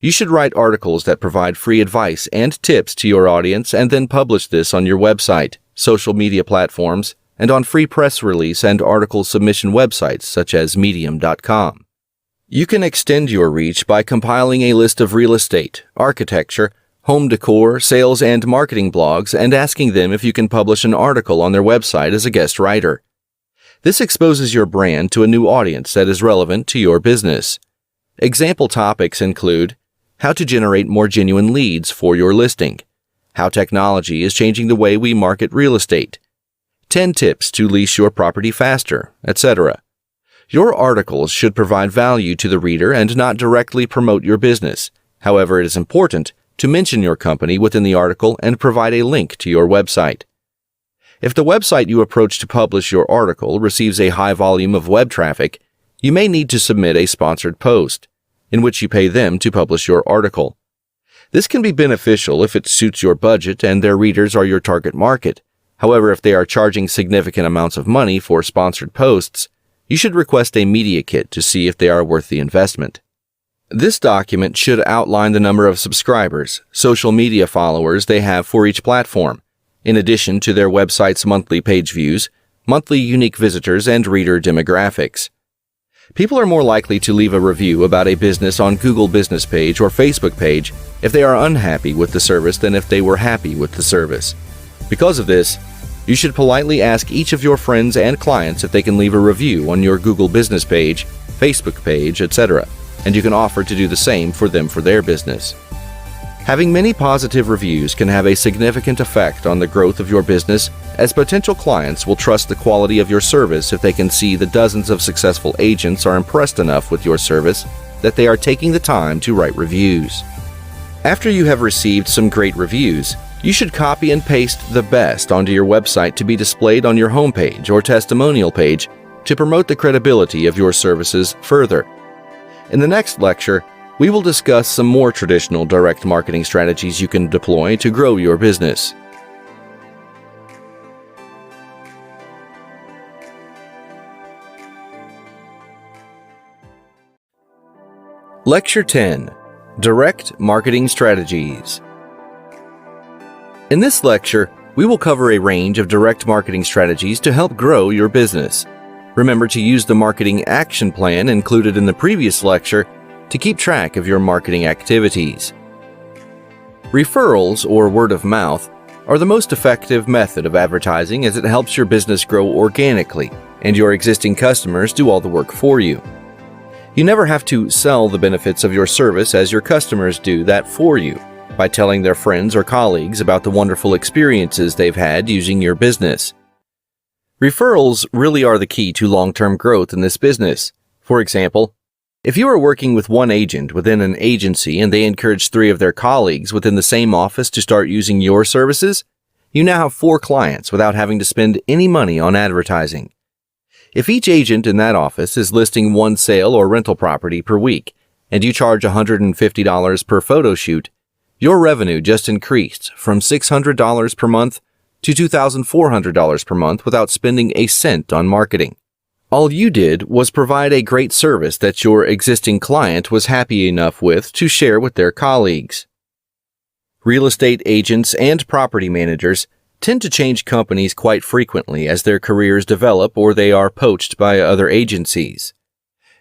You should write articles that provide free advice and tips to your audience and then publish this on your website, social media platforms, and on free press release and article submission websites such as Medium.com. You can extend your reach by compiling a list of real estate, architecture, home decor, sales, and marketing blogs and asking them if you can publish an article on their website as a guest writer. This exposes your brand to a new audience that is relevant to your business. Example topics include how to generate more genuine leads for your listing, how technology is changing the way we market real estate, 10 tips to lease your property faster, etc. Your articles should provide value to the reader and not directly promote your business. However, it is important to mention your company within the article and provide a link to your website. If the website you approach to publish your article receives a high volume of web traffic, you may need to submit a sponsored post, in which you pay them to publish your article. This can be beneficial if it suits your budget and their readers are your target market. However, if they are charging significant amounts of money for sponsored posts, you should request a media kit to see if they are worth the investment. This document should outline the number of subscribers, social media followers they have for each platform, in addition to their website's monthly page views, monthly unique visitors, and reader demographics. People are more likely to leave a review about a business on Google Business Page or Facebook page if they are unhappy with the service than if they were happy with the service. Because of this, you should politely ask each of your friends and clients if they can leave a review on your Google Business Page, Facebook page, etc., and you can offer to do the same for them for their business. Having many positive reviews can have a significant effect on the growth of your business, as potential clients will trust the quality of your service if they can see that dozens of successful agents are impressed enough with your service that they are taking the time to write reviews. After you have received some great reviews, you should copy and paste the best onto your website to be displayed on your homepage or testimonial page to promote the credibility of your services further. In the next lecture, we will discuss some more traditional direct marketing strategies you can deploy to grow your business. Lecture 10: Direct Marketing Strategies. In this lecture, we will cover a range of direct marketing strategies to help grow your business. Remember to use the marketing action plan included in the previous lecture to keep track of your marketing activities. Referrals, or word of mouth, are the most effective method of advertising as it helps your business grow organically and your existing customers do all the work for you. You never have to sell the benefits of your service, as your customers do that for you by telling their friends or colleagues about the wonderful experiences they've had using your business. Referrals really are the key to long-term growth in this business. For example, if you are working with one agent within an agency and they encourage 3 of their colleagues within the same office to start using your services, you now have 4 clients without having to spend any money on advertising. If each agent in that office is listing 1 sale or rental property per week, and you charge $150 per photo shoot, your revenue just increased from $600 per month to $2,400 per month without spending a cent on marketing. All you did was provide a great service that your existing client was happy enough with to share with their colleagues. Real estate agents and property managers tend to change companies quite frequently as their careers develop or they are poached by other agencies.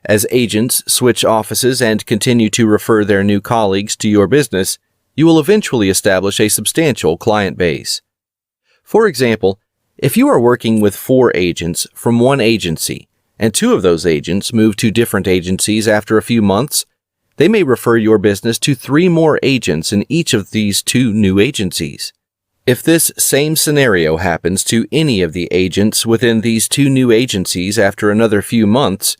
As agents switch offices and continue to refer their new colleagues to your business, you will eventually establish a substantial client base. For example, if you are working with 4 agents from one agency and 2 of those agents move to different agencies after a few months, they may refer your business to 3 more agents in each of these 2 new agencies. If this same scenario happens to any of the agents within these 2 new agencies after another few months,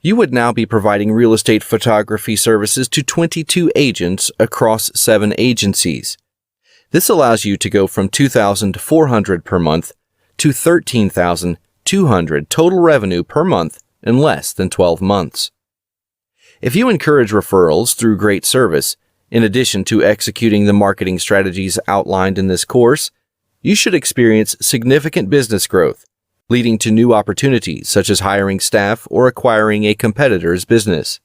you would now be providing real estate photography services to 22 agents across 7 agencies. This allows you to go from $2,400 per month to $13,200 total revenue per month in less than 12 months. If you encourage referrals through great service, in addition to executing the marketing strategies outlined in this course, you should experience significant business growth, leading to new opportunities such as hiring staff or acquiring a competitor's business.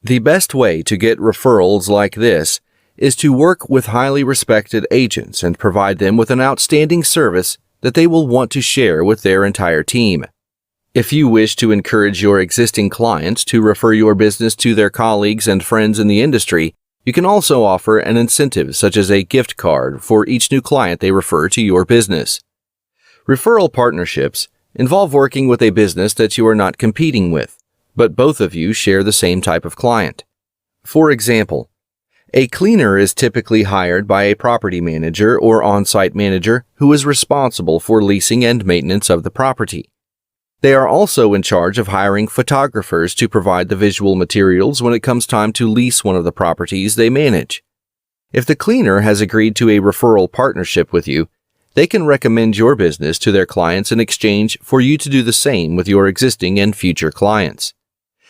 The best way to get referrals like this is to work with highly respected agents and provide them with an outstanding service that they will want to share with their entire team. If you wish to encourage your existing clients to refer your business to their colleagues and friends in the industry, you can also offer an incentive such as a gift card for each new client they refer to your business. Referral partnerships involve working with a business that you are not competing with, but both of you share the same type of client. For example, a cleaner is typically hired by a property manager or on-site manager who is responsible for leasing and maintenance of the property. They are also in charge of hiring photographers to provide the visual materials when it comes time to lease one of the properties they manage. If the cleaner has agreed to a referral partnership with you, they can recommend your business to their clients in exchange for you to do the same with your existing and future clients.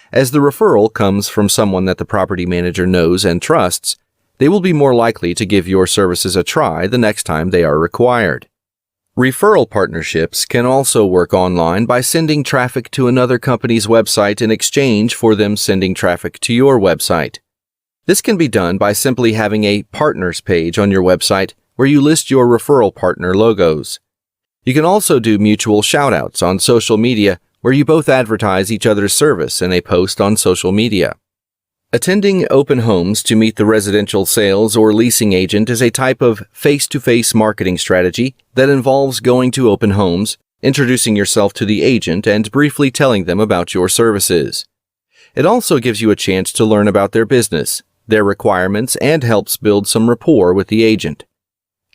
As the referral comes from someone that the property manager knows and trusts, they will be more likely to give your services a try the next time they are required. Referral partnerships can also work online by sending traffic to another company's website in exchange for them sending traffic to your website. This can be done by simply having a partners page on your website where you list your referral partner logos. You can also do mutual shoutouts on social media where you both advertise each other's service in a post on social media. Attending open homes to meet the residential sales or leasing agent is a type of face-to-face marketing strategy that involves going to open homes, introducing yourself to the agent, and briefly telling them about your services. It also gives you a chance to learn about their business, their requirements, and helps build some rapport with the agent.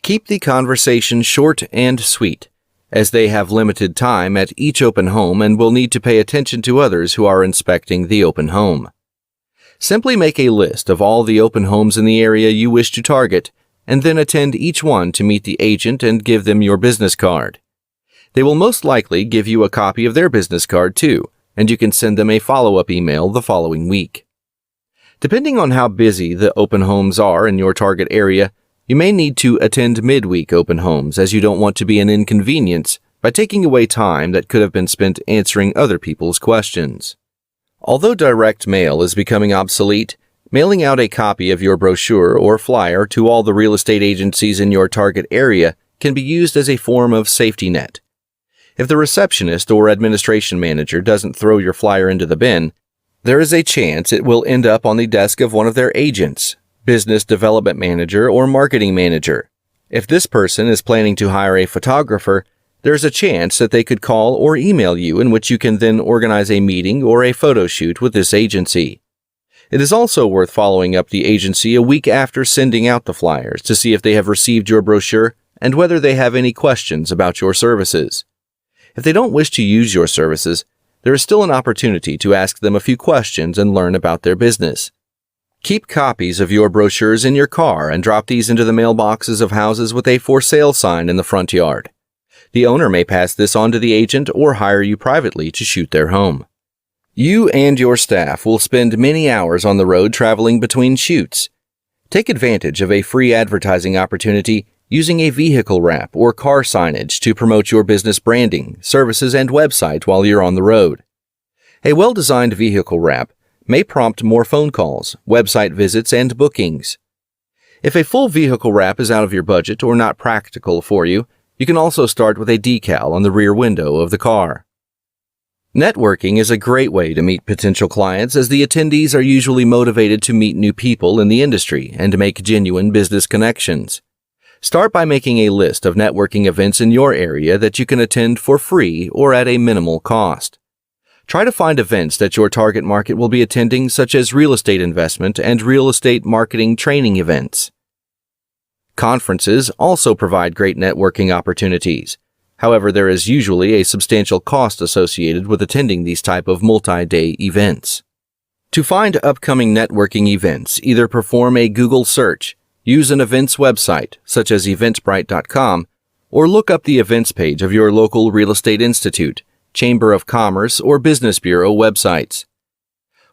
Keep the conversation short and sweet, as they have limited time at each open home and will need to pay attention to others who are inspecting the open home. Simply make a list of all the open homes in the area you wish to target, and then attend each one to meet the agent and give them your business card. They will most likely give you a copy of their business card too, and you can send them a follow-up email the following week. Depending on how busy the open homes are in your target area, you may need to attend midweek open homes, as you don't want to be an inconvenience by taking away time that could have been spent answering other people's questions. Although direct mail is becoming obsolete, mailing out a copy of your brochure or flyer to all the real estate agencies in your target area can be used as a form of safety net. If the receptionist or administration manager doesn't throw your flyer into the bin, there is a chance it will end up on the desk of one of their agents, business development manager, or marketing manager. If this person is planning to hire a photographer, there's a chance that they could call or email you, in which you can then organize a meeting or a photo shoot with this agency. It is also worth following up the agency a week after sending out the flyers to see if they have received your brochure and whether they have any questions about your services. If they don't wish to use your services, there is still an opportunity to ask them a few questions and learn about their business. Keep copies of your brochures in your car and drop these into the mailboxes of houses with a for sale sign in the front yard. The owner may pass this on to the agent or hire you privately to shoot their home. You and your staff will spend many hours on the road traveling between shoots. Take advantage of a free advertising opportunity using a vehicle wrap or car signage to promote your business branding, services, and website while you're on the road. A well-designed vehicle wrap may prompt more phone calls, website visits, and bookings. If a full vehicle wrap is out of your budget or not practical for you, you can also start with a decal on the rear window of the car. Networking is a great way to meet potential clients, as the attendees are usually motivated to meet new people in the industry and to make genuine business connections. Start by making a list of networking events in your area that you can attend for free or at a minimal cost. Try to find events that your target market will be attending, such as real estate investment and real estate marketing training events. Conferences also provide great networking opportunities. However, there is usually a substantial cost associated with attending these type of multi-day events. To find upcoming networking events, either perform a Google search, use an events website, such as eventbrite.com, or look up the events page of your local real estate institute, Chamber of Commerce, or Business Bureau websites.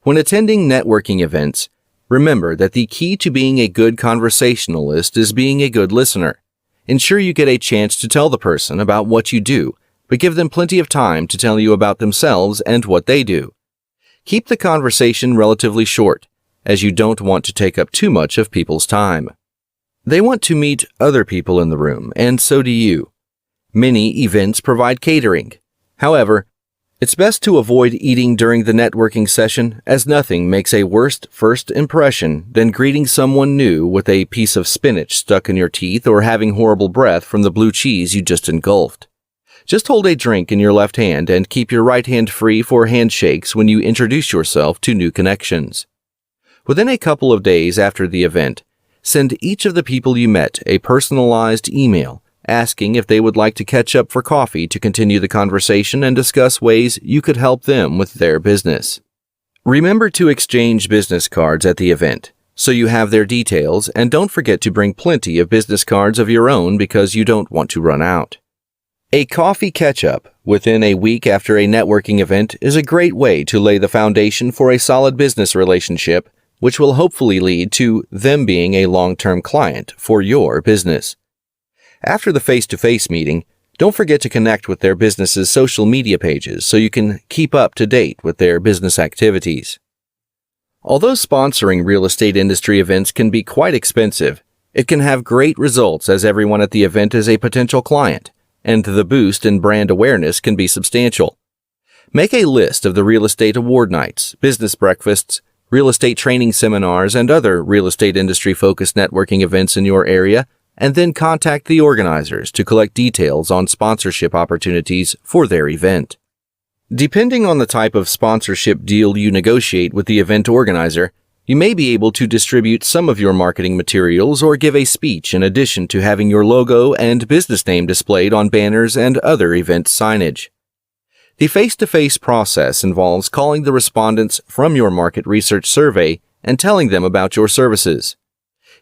When attending networking events, remember that the key to being a good conversationalist is being a good listener. Ensure you get a chance to tell the person about what you do, but give them plenty of time to tell you about themselves and what they do. Keep the conversation relatively short, as you don't want to take up too much of people's time. They want to meet other people in the room, and so do you. Many events provide catering. However, it's best to avoid eating during the networking session, as nothing makes a worse first impression than greeting someone new with a piece of spinach stuck in your teeth or having horrible breath from the blue cheese you just engulfed. Just hold a drink in your left hand and keep your right hand free for handshakes when you introduce yourself to new connections. Within a couple of days after the event, send each of the people you met a personalized email asking if they would like to catch up for coffee to continue the conversation and discuss ways you could help them with their business. Remember to exchange business cards at the event, so you have their details, and don't forget to bring plenty of business cards of your own because you don't want to run out. A coffee catch-up within a week after a networking event is a great way to lay the foundation for a solid business relationship, which will hopefully lead to them being a long-term client for your business. After the face-to-face meeting, don't forget to connect with their business's social media pages so you can keep up to date with their business activities. Although sponsoring real estate industry events can be quite expensive, it can have great results, as everyone at the event is a potential client, and the boost in brand awareness can be substantial. Make a list of the real estate award nights, business breakfasts, real estate training seminars, and other real estate industry-focused networking events in your area, and then contact the organizers to collect details on sponsorship opportunities for their event. Depending on the type of sponsorship deal you negotiate with the event organizer, you may be able to distribute some of your marketing materials or give a speech in addition to having your logo and business name displayed on banners and other event signage. The face-to-face process involves calling the respondents from your market research survey and telling them about your services.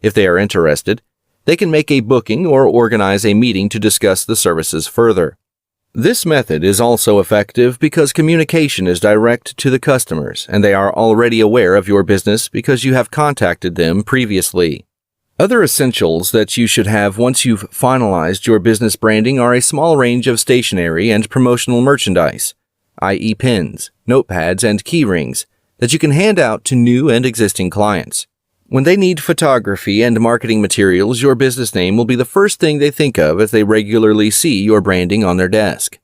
If they are interested, they can make a booking or organize a meeting to discuss the services further. This method is also effective because communication is direct to the customers and they are already aware of your business because you have contacted them previously. Other essentials that you should have once you've finalized your business branding are a small range of stationery and promotional merchandise, i.e. pins, notepads, and key rings, that you can hand out to new and existing clients. When they need photography and marketing materials, your business name will be the first thing they think of as they regularly see your branding on their desk.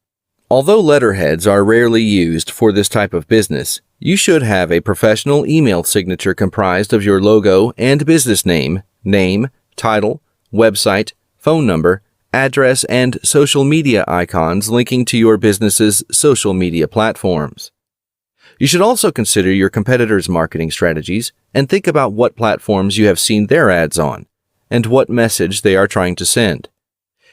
Although letterheads are rarely used for this type of business, you should have a professional email signature comprised of your logo and business name, title, website, phone number, address, and social media icons linking to your business's social media platforms. You should also consider your competitors' marketing strategies and think about what platforms you have seen their ads on and what message they are trying to send.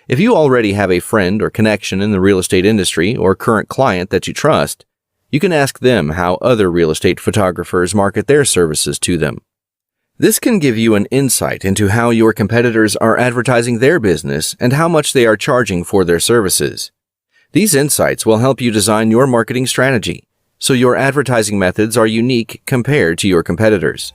If you already have a friend or connection in the real estate industry or current client that you trust, you can ask them how other real estate photographers market their services to them. This can give you an insight into how your competitors are advertising their business and how much they are charging for their services. These insights will help you design your marketing strategy, so your advertising methods are unique compared to your competitors.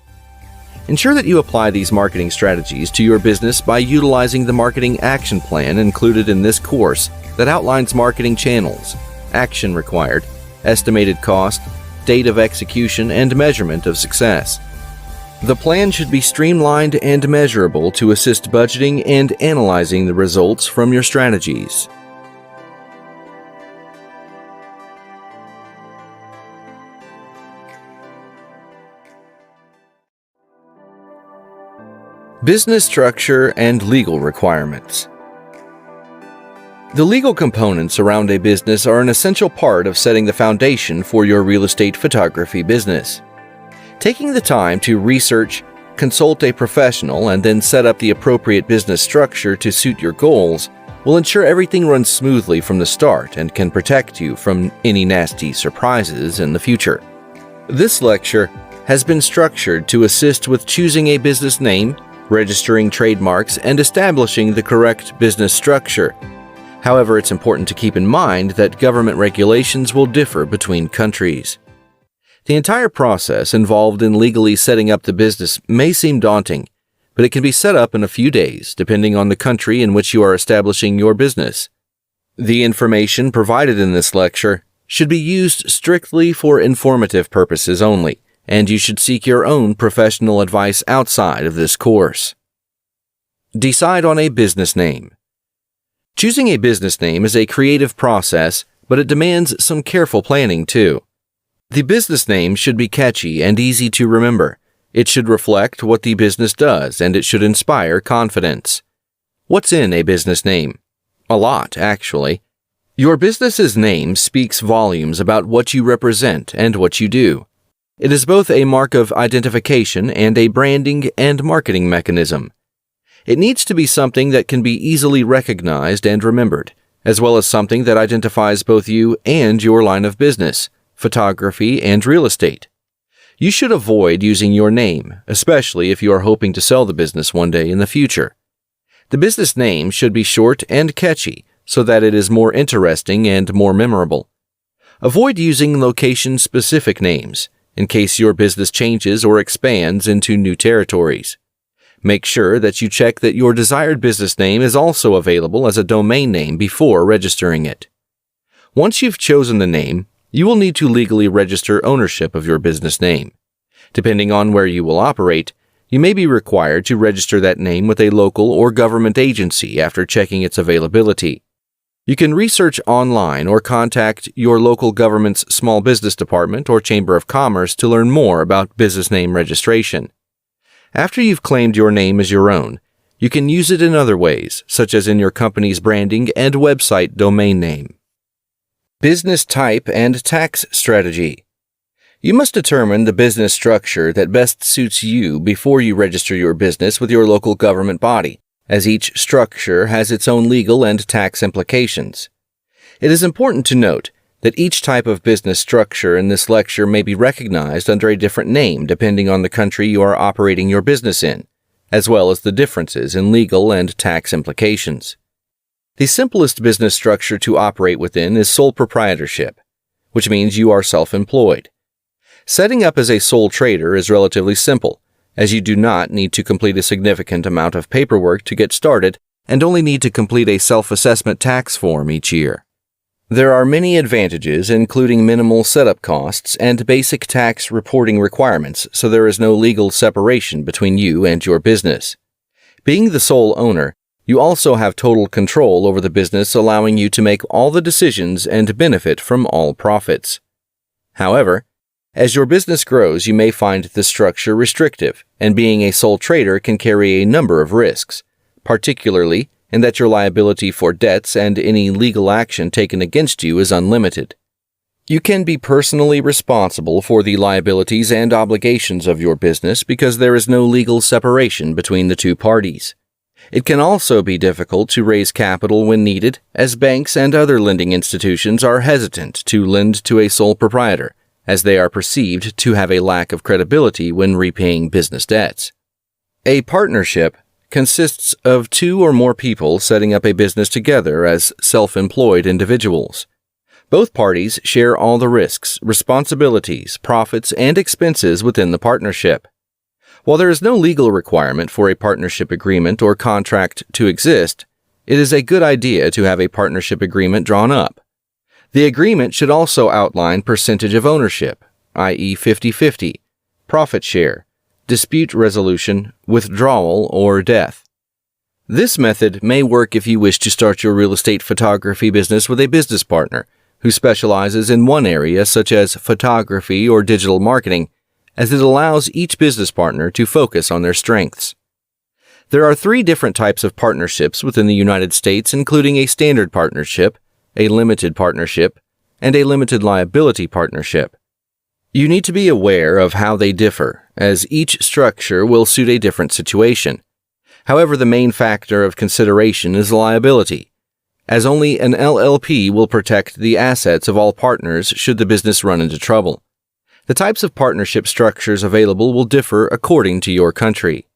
Ensure that you apply these marketing strategies to your business by utilizing the marketing action plan included in this course that outlines marketing channels, action required, estimated cost, date of execution, and measurement of success. The plan should be streamlined and measurable to assist budgeting and analyzing the results from your strategies. Business structure and legal requirements. The legal components around a business are an essential part of setting the foundation for your real estate photography business. Taking the time to research, consult a professional, and then set up the appropriate business structure to suit your goals will ensure everything runs smoothly from the start and can protect you from any nasty surprises in the future. This lecture has been structured to assist with choosing a business name, registering trademarks, and establishing the correct business structure. However, it's important to keep in mind that government regulations will differ between countries. The entire process involved in legally setting up the business may seem daunting, but it can be set up in a few days, depending on the country in which you are establishing your business. The information provided in this lecture should be used strictly for informative purposes only, and you should seek your own professional advice outside of this course. Decide on a business name. Choosing a business name is a creative process, but it demands some careful planning too. The business name should be catchy and easy to remember. It should reflect what the business does, and it should inspire confidence. What's in a business name? A lot, actually. Your business's name speaks volumes about what you represent and what you do. It is both a mark of identification and a branding and marketing mechanism. It needs to be something that can be easily recognized and remembered, as well as something that identifies both you and your line of business, photography and real estate. You should avoid using your name, especially if you are hoping to sell the business one day in the future. The business name should be short and catchy so that it is more interesting and more memorable. Avoid using location-specific names, in case your business changes or expands into new territories. Make sure that you check that your desired business name is also available as a domain name before registering it. Once you've chosen the name, you will need to legally register ownership of your business name. Depending on where you will operate, you may be required to register that name with a local or government agency after checking its availability. You can research online or contact your local government's small business department or chamber of commerce to learn more about business name registration. After you've claimed your name as your own, you can use it in other ways, such as in your company's branding and website domain name. Business type and tax strategy. You must determine the business structure that best suits you before you register your business with your local government body, as each structure has its own legal and tax implications. It is important to note that each type of business structure in this lecture may be recognized under a different name depending on the country you are operating your business in, as well as the differences in legal and tax implications. The simplest business structure to operate within is sole proprietorship, which means you are self-employed. Setting up as a sole trader is relatively simple, as you do not need to complete a significant amount of paperwork to get started and only need to complete a self-assessment tax form each year. There are many advantages, including minimal setup costs and basic tax reporting requirements, so there is no legal separation between you and your business. Being the sole owner, you also have total control over the business, allowing you to make all the decisions and benefit from all profits. However, as your business grows, you may find the structure restrictive, and being a sole trader can carry a number of risks, particularly in that your liability for debts and any legal action taken against you is unlimited. You can be personally responsible for the liabilities and obligations of your business because there is no legal separation between the two parties. It can also be difficult to raise capital when needed, as banks and other lending institutions are hesitant to lend to a sole proprietor, as they are perceived to have a lack of credibility when repaying business debts. A partnership consists of two or more people setting up a business together as self-employed individuals. Both parties share all the risks, responsibilities, profits, and expenses within the partnership. While there is no legal requirement for a partnership agreement or contract to exist, it is a good idea to have a partnership agreement drawn up. The agreement should also outline percentage of ownership, i.e. 50-50, profit share, dispute resolution, withdrawal, or death. This method may work if you wish to start your real estate photography business with a business partner who specializes in one area such as photography or digital marketing, as it allows each business partner to focus on their strengths. There are 3 different types of partnerships within the United States, including a standard partnership, a limited partnership, and a limited liability partnership. You need to be aware of how they differ, as each structure will suit a different situation. However, the main factor of consideration is liability, as only an LLP will protect the assets of all partners should the business run into trouble. The types of partnership structures available will differ according to your country.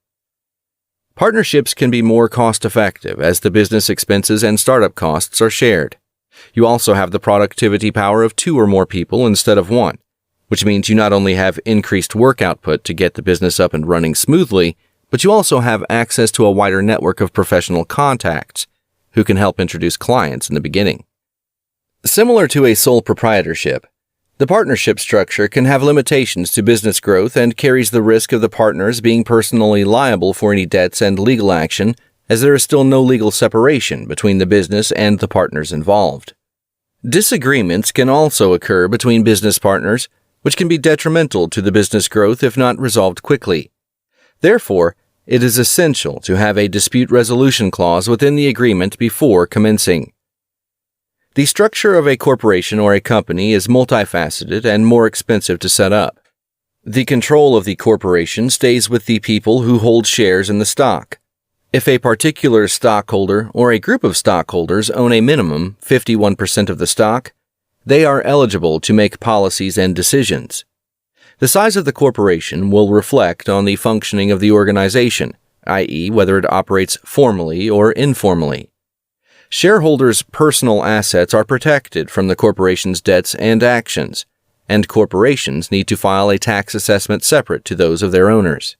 Partnerships can be more cost-effective as the business expenses and startup costs are shared. You also have the productivity power of 2 or more people instead of 1. Which means you not only have increased work output to get the business up and running smoothly, but you also have access to a wider network of professional contacts who can help introduce clients in the beginning. Similar to a sole proprietorship, the partnership structure can have limitations to business growth and carries the risk of the partners being personally liable for any debts and legal action, as there is still no legal separation between the business and the partners involved. Disagreements can also occur between business partners, which can be detrimental to the business growth if not resolved quickly. Therefore, it is essential to have a dispute resolution clause within the agreement before commencing. The structure of a corporation or a company is multifaceted and more expensive to set up. The control of the corporation stays with the people who hold shares in the stock. If a particular stockholder or a group of stockholders own a minimum 51% of the stock, they are eligible to make policies and decisions. The size of the corporation will reflect on the functioning of the organization, i.e., whether it operates formally or informally. Shareholders' personal assets are protected from the corporation's debts and actions, and corporations need to file a tax assessment separate to those of their owners.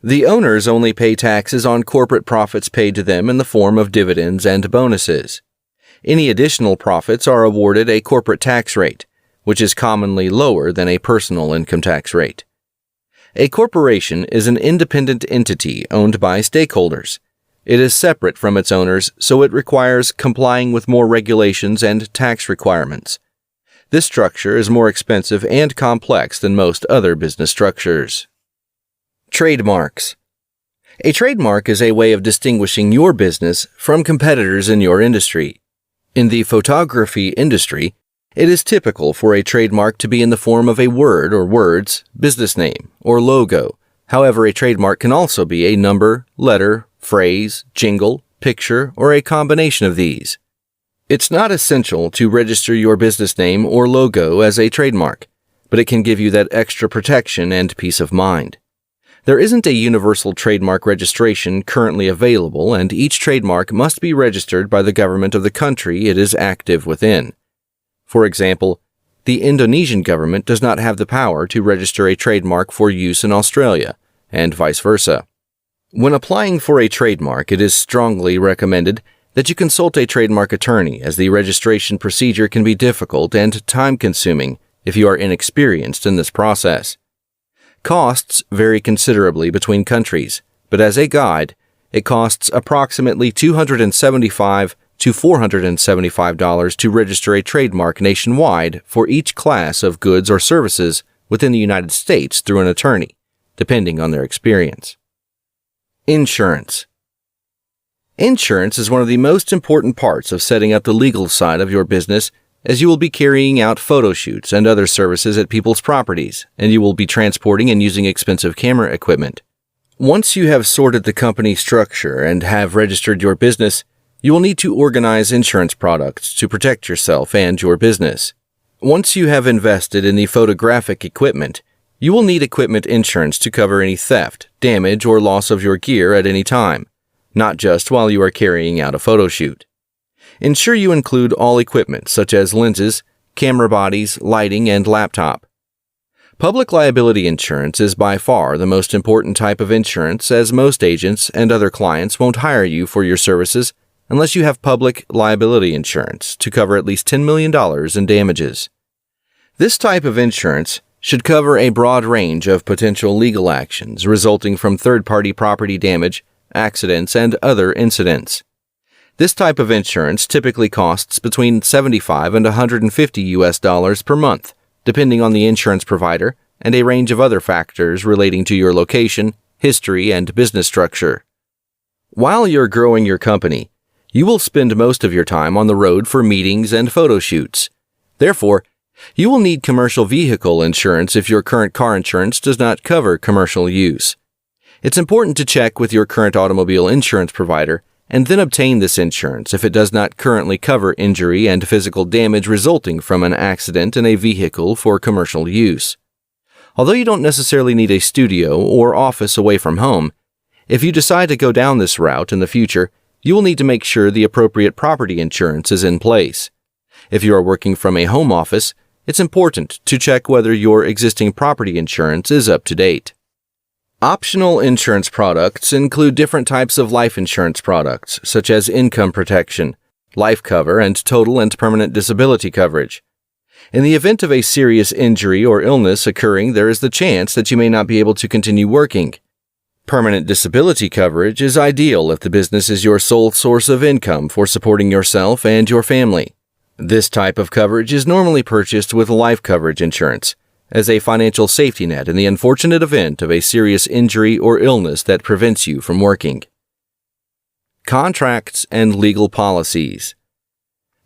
The owners only pay taxes on corporate profits paid to them in the form of dividends and bonuses. Any additional profits are awarded a corporate tax rate, which is commonly lower than a personal income tax rate. A corporation is an independent entity owned by stakeholders. It is separate from its owners, so it requires complying with more regulations and tax requirements. This structure is more expensive and complex than most other business structures. Trademarks. A trademark is a way of distinguishing your business from competitors in your industry. In the photography industry, it is typical for a trademark to be in the form of a word or words, business name, or logo. However, a trademark can also be a number, letter, phrase, jingle, picture, or a combination of these. It's not essential to register your business name or logo as a trademark, but it can give you that extra protection and peace of mind. There isn't a universal trademark registration currently available, and each trademark must be registered by the government of the country it is active within. For example, the Indonesian government does not have the power to register a trademark for use in Australia, and vice versa. When applying for a trademark, it is strongly recommended that you consult a trademark attorney, as the registration procedure can be difficult and time-consuming if you are inexperienced in this process. Costs vary considerably between countries, but as a guide, it costs approximately $275 to $475 to register a trademark nationwide for each class of goods or services within the United States through an attorney, depending on their experience. Insurance. Insurance is one of the most important parts of setting up the legal side of your business, as you will be carrying out photo shoots and other services at people's properties, and you will be transporting and using expensive camera equipment. Once you have sorted the company structure and have registered your business, you will need to organize insurance products to protect yourself and your business. Once you have invested in the photographic equipment, you will need equipment insurance to cover any theft, damage, or loss of your gear at any time, not just while you are carrying out a photo shoot. Ensure you include all equipment such as lenses, camera bodies, lighting, and laptop. Public liability insurance is by far the most important type of insurance, as most agents and other clients won't hire you for your services unless you have public liability insurance to cover at least $10 million in damages. This type of insurance should cover a broad range of potential legal actions resulting from third-party property damage, accidents, and other incidents. This type of insurance typically costs between $75 and $150 per month, depending on the insurance provider and a range of other factors relating to your location, history, and business structure. While you're growing your company, you will spend most of your time on the road for meetings and photo shoots. Therefore, you will need commercial vehicle insurance if your current car insurance does not cover commercial use. It's important to check with your current automobile insurance provider and then obtain this insurance if it does not currently cover injury and physical damage resulting from an accident in a vehicle for commercial use. Although you don't necessarily need a studio or office away from home, if you decide to go down this route in the future, you will need to make sure the appropriate property insurance is in place. If you are working from a home office, it's important to check whether your existing property insurance is up to date. Optional insurance products include different types of life insurance products, such as income protection, life cover, and total and permanent disability coverage. In the event of a serious injury or illness occurring, there is the chance that you may not be able to continue working. Permanent disability coverage is ideal if the business is your sole source of income for supporting yourself and your family. This type of coverage is normally purchased with life coverage insurance, as a financial safety net in the unfortunate event of a serious injury or illness that prevents you from working. Contracts and legal policies.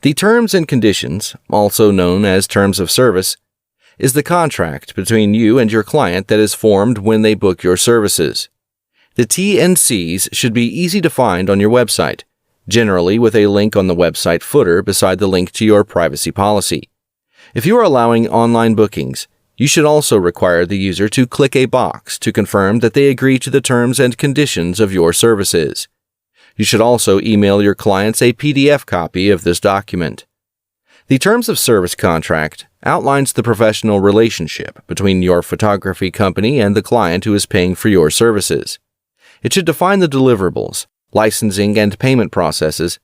The terms and conditions, also known as terms of service, is the contract between you and your client that is formed when they book your services. The T&Cs should be easy to find on your website, generally with a link on the website footer beside the link to your privacy policy. If you are allowing online bookings, you should also require the user to click a box to confirm that they agree to the terms and conditions of your services. You should also email your clients a PDF copy of this document. The Terms of Service contract outlines the professional relationship between your photography company and the client who is paying for your services. It should define the deliverables, licensing and payment processes,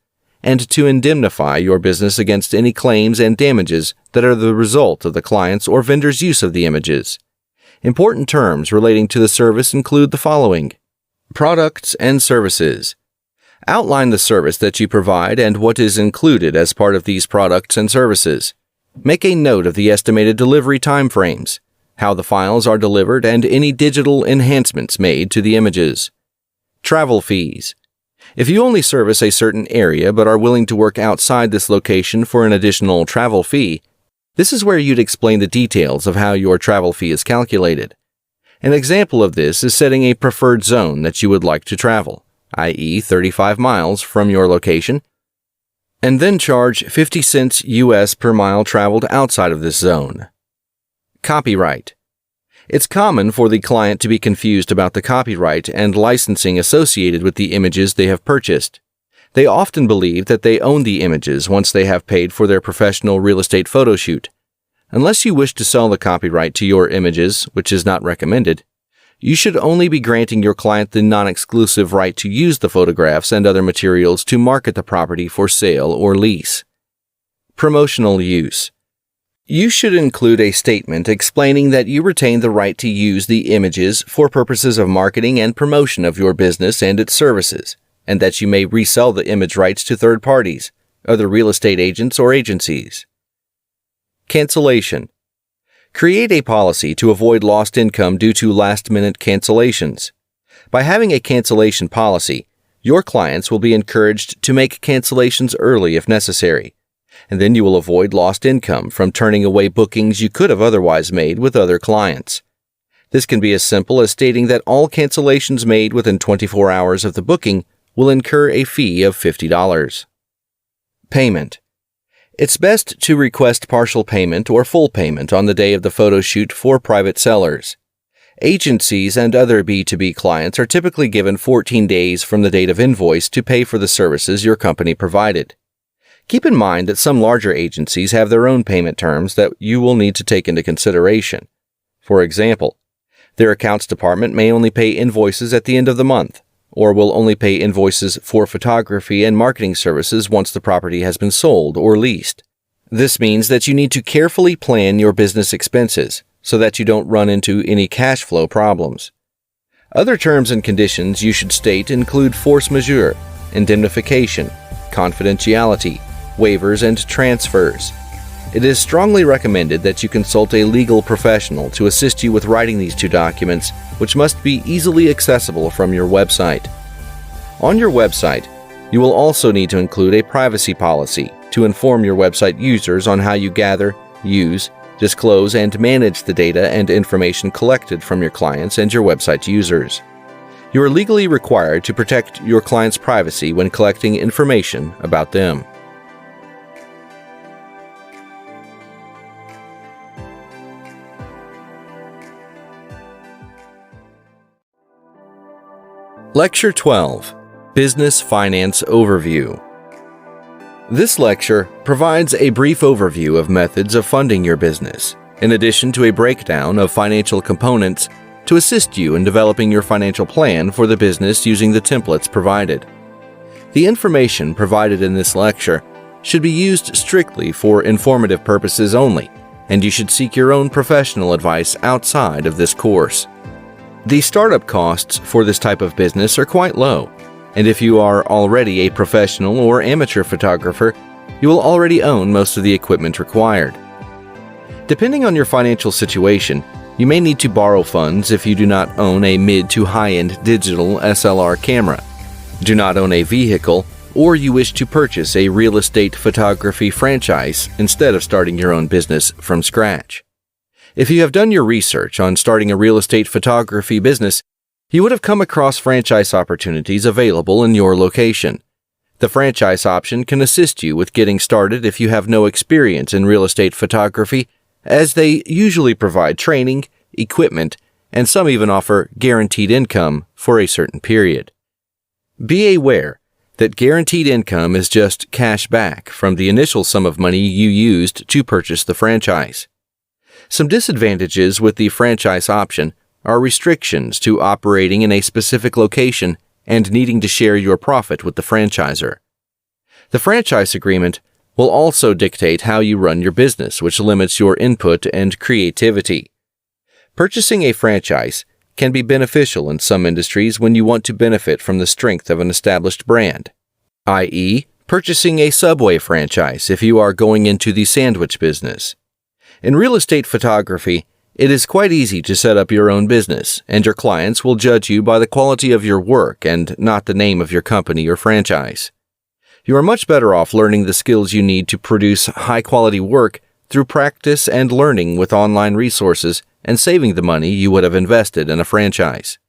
and to indemnify your business against any claims and damages that are the result of the client's or vendor's use of the images. Important terms relating to the service include the following: products and services. Outline the service that you provide and what is included as part of these products and services. Make a note of the estimated delivery timeframes, how the files are delivered, and any digital enhancements made to the images. Travel fees. If you only service a certain area but are willing to work outside this location for an additional travel fee, this is where you'd explain the details of how your travel fee is calculated. An example of this is setting a preferred zone that you would like to travel, i.e. 35 miles from your location, and then charge 50 cents US per mile traveled outside of this zone. Copyright. It's common for the client to be confused about the copyright and licensing associated with the images they have purchased. They often believe that they own the images once they have paid for their professional real estate photo shoot. Unless you wish to sell the copyright to your images, which is not recommended, you should only be granting your client the non-exclusive right to use the photographs and other materials to market the property for sale or lease. Promotional use. You should include a statement explaining that you retain the right to use the images for purposes of marketing and promotion of your business and its services, and that you may resell the image rights to third parties, other real estate agents or agencies. Cancellation. Create a policy to avoid lost income due to last-minute cancellations. By having a cancellation policy, your clients will be encouraged to make cancellations early if necessary, and then you will avoid lost income from turning away bookings you could have otherwise made with other clients. This can be as simple as stating that all cancellations made within 24 hours of the booking will incur a fee of $50. Payment. It's best to request partial payment or full payment on the day of the photo shoot for private sellers. Agencies and other B2B clients are typically given 14 days from the date of invoice to pay for the services your company provided. Keep in mind that some larger agencies have their own payment terms that you will need to take into consideration. For example, their accounts department may only pay invoices at the end of the month, or will only pay invoices for photography and marketing services once the property has been sold or leased. This means that you need to carefully plan your business expenses so that you don't run into any cash flow problems. Other terms and conditions you should state include force majeure, indemnification, confidentiality, waivers, and transfers. It is strongly recommended that you consult a legal professional to assist you with writing these two documents, which must be easily accessible from your website. On your website, you will also need to include a privacy policy to inform your website users on how you gather, use, disclose, and manage the data and information collected from your clients and your website users. You are legally required to protect your client's privacy when collecting information about them. Lecture 12, Business Finance Overview. This lecture provides a brief overview of methods of funding your business, in addition to a breakdown of financial components to assist you in developing your financial plan for the business using the templates provided. The information provided in this lecture should be used strictly for informative purposes only, and you should seek your own professional advice outside of this course. The startup costs for this type of business are quite low, and if you are already a professional or amateur photographer, you will already own most of the equipment required. Depending on your financial situation, you may need to borrow funds if you do not own a mid to high-end digital SLR camera, do not own a vehicle, or you wish to purchase a real estate photography franchise instead of starting your own business from scratch. If you have done your research on starting a real estate photography business, you would have come across franchise opportunities available in your location. The franchise option can assist you with getting started if you have no experience in real estate photography, as they usually provide training, equipment, and some even offer guaranteed income for a certain period. Be aware that guaranteed income is just cash back from the initial sum of money you used to purchase the franchise. Some disadvantages with the franchise option are restrictions to operating in a specific location and needing to share your profit with the franchisor. The franchise agreement will also dictate how you run your business, which limits your input and creativity. Purchasing a franchise can be beneficial in some industries when you want to benefit from the strength of an established brand, i.e., purchasing a Subway franchise if you are going into the sandwich business. In real estate photography, it is quite easy to set up your own business, and your clients will judge you by the quality of your work and not the name of your company or franchise. You are much better off learning the skills you need to produce high-quality work through practice and learning with online resources and saving the money you would have invested in a franchise.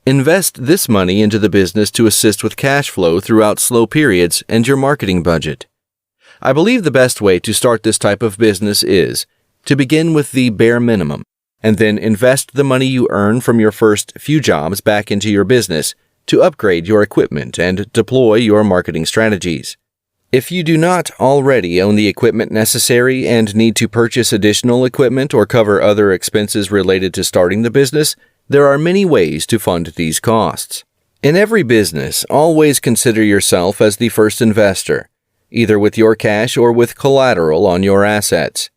Invest this money into the business to assist with cash flow throughout slow periods and your marketing budget. I believe the best way to start this type of business is to begin with the bare minimum and then invest the money you earn from your first few jobs back into your business to upgrade your equipment and deploy your marketing strategies. If you do not already own the equipment necessary and need to purchase additional equipment or cover other expenses related to starting the business, there are many ways to fund these costs. In every business, always consider yourself as the first investor, either with your cash or with collateral on your assets.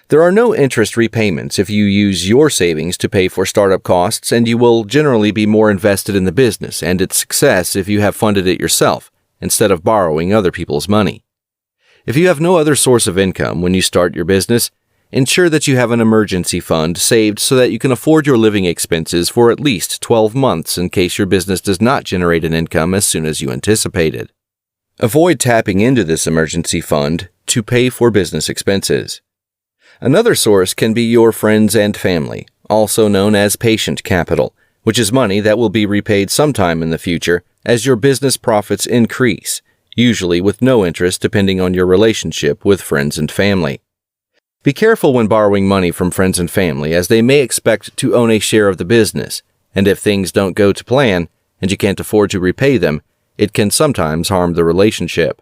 There are no interest repayments if you use your savings to pay for startup costs, and you will generally be more invested in the business and its success if you have funded it yourself, instead of borrowing other people's money. If you have no other source of income when you start your business, ensure that you have an emergency fund saved so that you can afford your living expenses for at least 12 months in case your business does not generate an income as soon as you anticipated. Avoid tapping into this emergency fund to pay for business expenses. Another source can be your friends and family, also known as patient capital, which is money that will be repaid sometime in the future as your business profits increase, usually with no interest depending on your relationship with friends and family. Be careful when borrowing money from friends and family, as they may expect to own a share of the business, and if things don't go to plan and you can't afford to repay them, it can sometimes harm the relationship.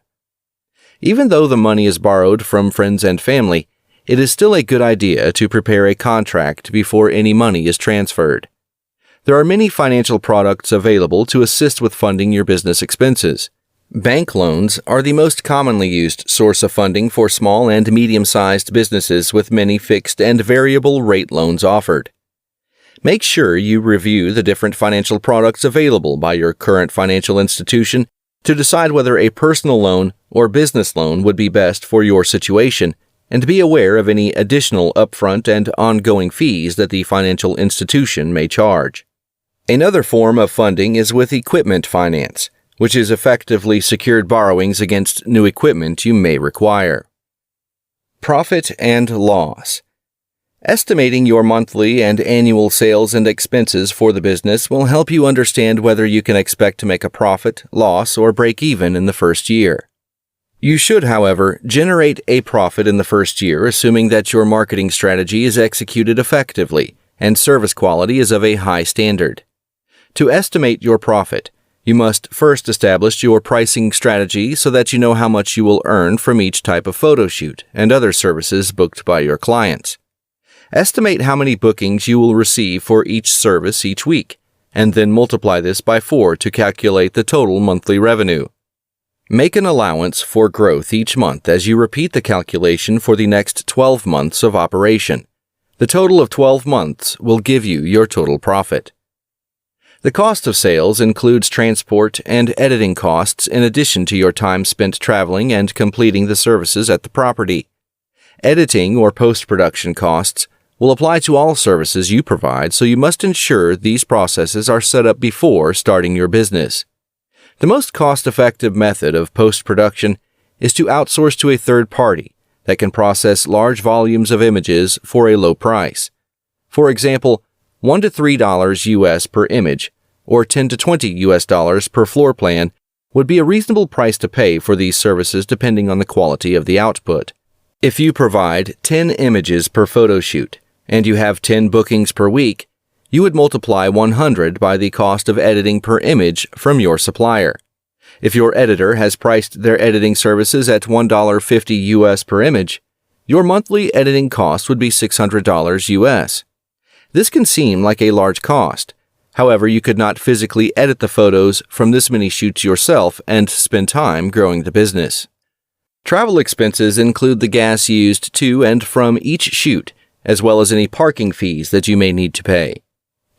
Even though the money is borrowed from friends and family, it is still a good idea to prepare a contract before any money is transferred. There are many financial products available to assist with funding your business expenses. Bank loans are the most commonly used source of funding for small and medium-sized businesses, with many fixed and variable rate loans offered. Make sure you review the different financial products available by your current financial institution to decide whether a personal loan or business loan would be best for your situation, and be aware of any additional upfront and ongoing fees that the financial institution may charge. Another form of funding is with equipment finance, which is effectively secured borrowings against new equipment you may require. Profit and loss. Estimating your monthly and annual sales and expenses for the business will help you understand whether you can expect to make a profit, loss, or break even in the first year. You should, however, generate a profit in the first year, assuming that your marketing strategy is executed effectively and service quality is of a high standard. To estimate your profit, you must first establish your pricing strategy so that you know how much you will earn from each type of photo shoot and other services booked by your clients. Estimate how many bookings you will receive for each service each week, and then multiply this by 4 to calculate the total monthly revenue. Make an allowance for growth each month as you repeat the calculation for the next 12 months of operation. The total of 12 months will give you your total profit. The cost of sales includes transport and editing costs in addition to your time spent traveling and completing the services at the property. Editing or post-production costs will apply to all services you provide, so you must ensure these processes are set up before starting your business. The most cost-effective method of post-production is to outsource to a third party that can process large volumes of images for a low price. For example, $1 to $3 US per image, or $10 to $20 US per floor plan, would be a reasonable price to pay for these services depending on the quality of the output. If you provide 10 images per photo shoot, and you have 10 bookings per week, you would multiply 100 by the cost of editing per image from your supplier. If your editor has priced their editing services at $1.50 US per image, your monthly editing cost would be $600 US. This can seem like a large cost. However, you could not physically edit the photos from this many shoots yourself and spend time growing the business. Travel expenses include the gas used to and from each shoot, as well as any parking fees that you may need to pay.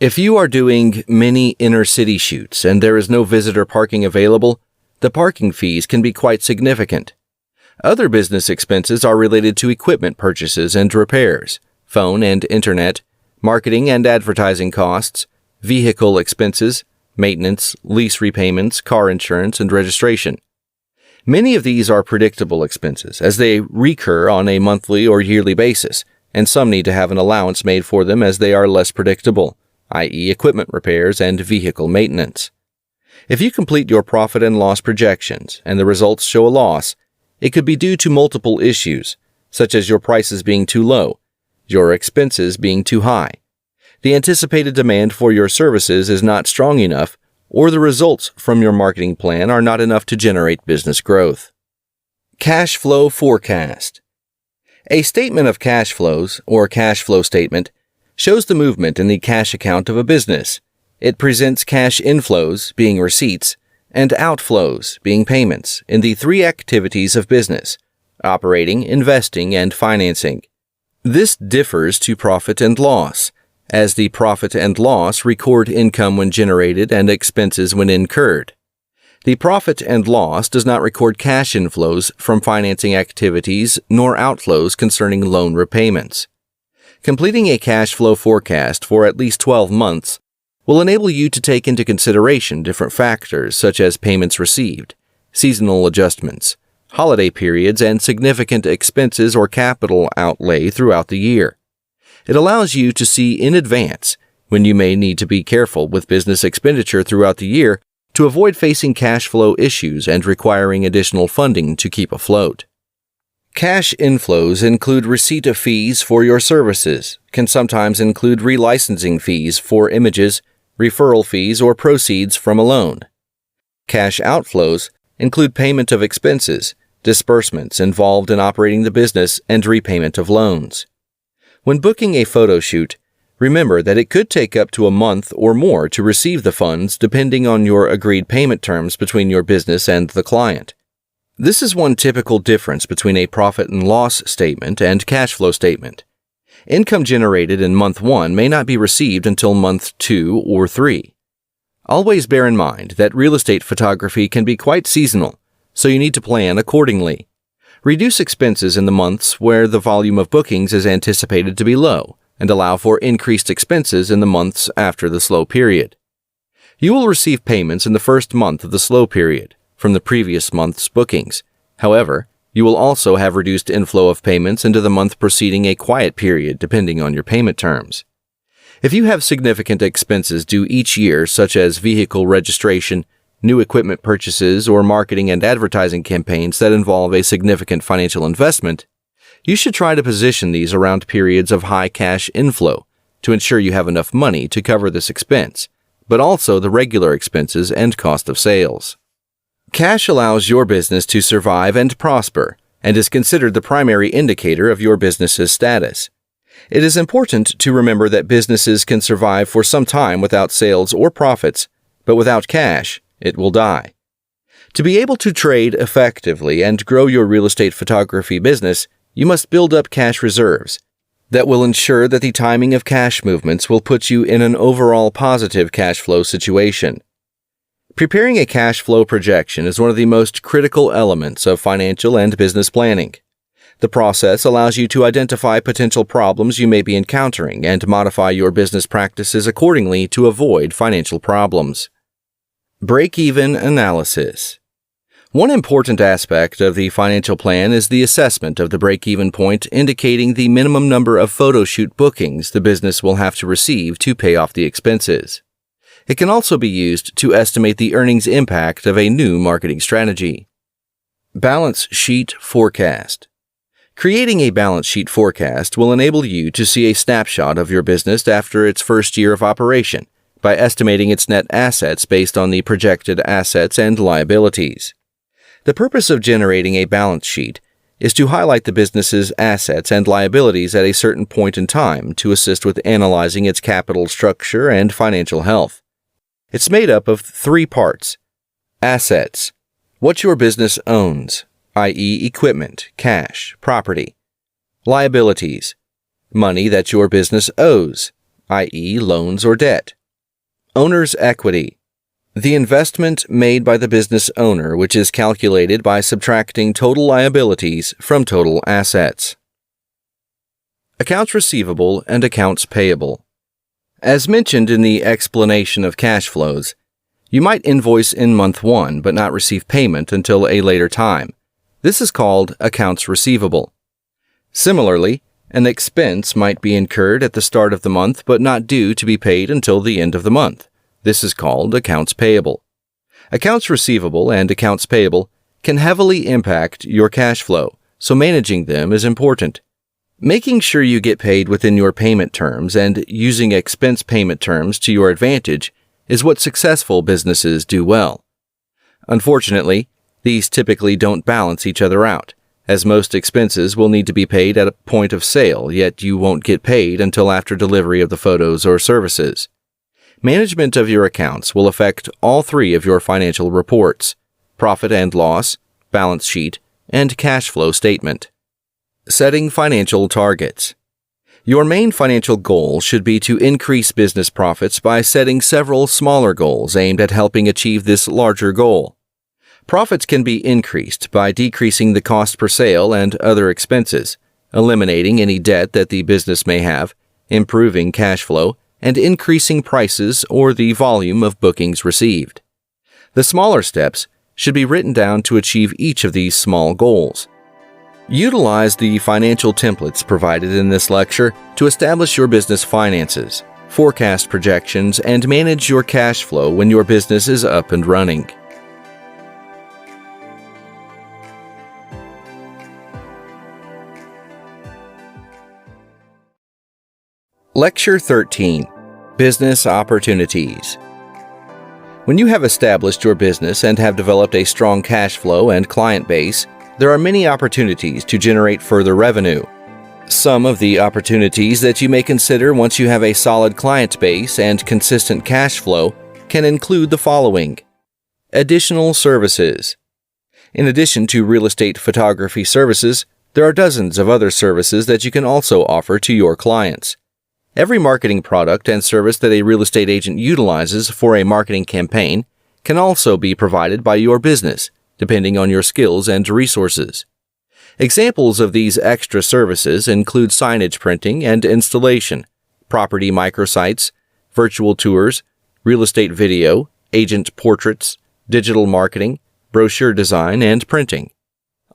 If you are doing many inner-city shoots and there is no visitor parking available, the parking fees can be quite significant. Other business expenses are related to equipment purchases and repairs, phone and internet, marketing and advertising costs, vehicle expenses, maintenance, lease repayments, car insurance, and registration. Many of these are predictable expenses, as they recur on a monthly or yearly basis, and some need to have an allowance made for them as they are less predictable, i.e. equipment repairs and vehicle maintenance. If you complete your profit and loss projections and the results show a loss, it could be due to multiple issues, such as your prices being too low, your expenses being too high, the anticipated demand for your services is not strong enough, or the results from your marketing plan are not enough to generate business growth. Cash flow forecast. A statement of cash flows, or cash flow statement, shows the movement in the cash account of a business. It presents cash inflows, being receipts, and outflows, being payments, in the three activities of business: operating, investing, and financing. This differs to profit and loss, as the profit and loss record income when generated and expenses when incurred. The profit and loss does not record cash inflows from financing activities nor outflows concerning loan repayments. Completing a cash flow forecast for at least 12 months will enable you to take into consideration different factors such as payments received, seasonal adjustments, holiday periods, and significant expenses or capital outlay throughout the year. It allows you to see in advance when you may need to be careful with business expenditure throughout the year to avoid facing cash flow issues and requiring additional funding to keep afloat. Cash inflows include receipt of fees for your services, can sometimes include relicensing fees for images, referral fees, or proceeds from a loan. Cash outflows include payment of expenses, disbursements involved in operating the business, and repayment of loans. When booking a photo shoot, remember that it could take up to a month or more to receive the funds depending on your agreed payment terms between your business and the client. This is one typical difference between a profit and loss statement and cash flow statement. Income generated in month 1 may not be received until month 2 or 3. Always bear in mind that real estate photography can be quite seasonal, so you need to plan accordingly. Reduce expenses in the months where the volume of bookings is anticipated to be low, and allow for increased expenses in the months after the slow period. You will receive payments in the first month of the slow period from the previous month's bookings. However, you will also have reduced inflow of payments into the month preceding a quiet period depending on your payment terms. If you have significant expenses due each year, such as vehicle registration, new equipment purchases, or marketing and advertising campaigns that involve a significant financial investment, you should try to position these around periods of high cash inflow to ensure you have enough money to cover this expense, but also the regular expenses and cost of sales. Cash allows your business to survive and prosper and is considered the primary indicator of your business's status. It is important to remember that businesses can survive for some time without sales or profits, but without cash, it will die. To be able to trade effectively and grow your real estate photography business, you must build up cash reserves that will ensure that the timing of cash movements will put you in an overall positive cash flow situation. Preparing a cash flow projection is one of the most critical elements of financial and business planning. The process allows you to identify potential problems you may be encountering and modify your business practices accordingly to avoid financial problems. Break-even analysis. One important aspect of the financial plan is the assessment of the break-even point, indicating the minimum number of photo shoot bookings the business will have to receive to pay off the expenses. It can also be used to estimate the earnings impact of a new marketing strategy. Balance sheet forecast. Creating a balance sheet forecast will enable you to see a snapshot of your business after its first year of operation by estimating its net assets based on the projected assets and liabilities. The purpose of generating a balance sheet is to highlight the business's assets and liabilities at a certain point in time to assist with analyzing its capital structure and financial health. It's made up of 3 parts. Assets: what your business owns, i.e., equipment, cash, property. Liabilities: money that your business owes, i.e., loans or debt. Owner's equity: the investment made by the business owner, which is calculated by subtracting total liabilities from total assets. Accounts receivable and accounts payable. As mentioned in the explanation of cash flows, you might invoice in month 1 but not receive payment until a later time. This is called accounts receivable. Similarly, an expense might be incurred at the start of the month but not due to be paid until the end of the month. This is called accounts payable. Accounts receivable and accounts payable can heavily impact your cash flow, so managing them is important. Making sure you get paid within your payment terms and using expense payment terms to your advantage is what successful businesses do well. Unfortunately, these typically don't balance each other out, as most expenses will need to be paid at a point of sale, yet you won't get paid until after delivery of the photos or services. Management of your accounts will affect all three of your financial reports: profit and loss, balance sheet, and cash flow statement. Setting financial targets. Your main financial goal should be to increase business profits by setting several smaller goals aimed at helping achieve this larger goal. Profits can be increased by decreasing the cost per sale and other expenses, eliminating any debt that the business may have, improving cash flow, and increasing prices or the volume of bookings received. The smaller steps should be written down to achieve each of these small goals. Utilize the financial templates provided in this lecture to establish your business finances, forecast projections, and manage your cash flow when your business is up and running. Lecture 13: Business Opportunities. When you have established your business and have developed a strong cash flow and client base, there are many opportunities to generate further revenue. Some of the opportunities that you may consider once you have a solid client base and consistent cash flow can include the following: additional services. In addition to real estate photography services, there are dozens of other services that you can also offer to your clients. Every marketing product and service that a real estate agent utilizes for a marketing campaign can also be provided by your business, depending on your skills and resources. Examples of these extra services include signage printing and installation, property microsites, virtual tours, real estate video, agent portraits, digital marketing, brochure design, and printing.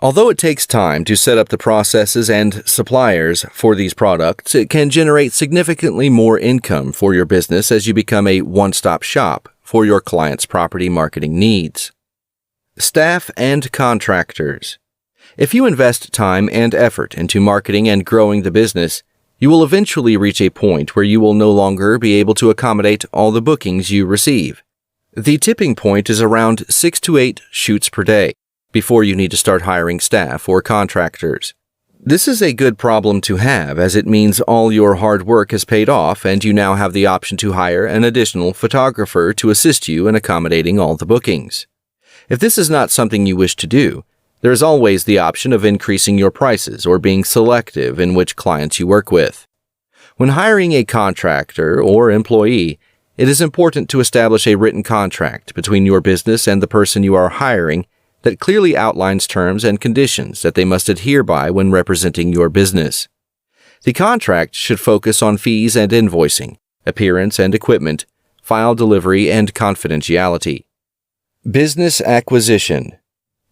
Although it takes time to set up the processes and suppliers for these products, it can generate significantly more income for your business as you become a one-stop shop for your clients' property marketing needs. Staff and contractors. If you invest time and effort into marketing and growing the business, you will eventually reach a point where you will no longer be able to accommodate all the bookings you receive. The tipping point is around 6 to 8 shoots per day before you need to start hiring staff or contractors. This is a good problem to have, as it means all your hard work has paid off and you now have the option to hire an additional photographer to assist you in accommodating all the bookings. If this is not something you wish to do, there is always the option of increasing your prices or being selective in which clients you work with. When hiring a contractor or employee, it is important to establish a written contract between your business and the person you are hiring that clearly outlines terms and conditions that they must adhere by when representing your business. The contract should focus on fees and invoicing, appearance and equipment, file delivery, and confidentiality. Business acquisition.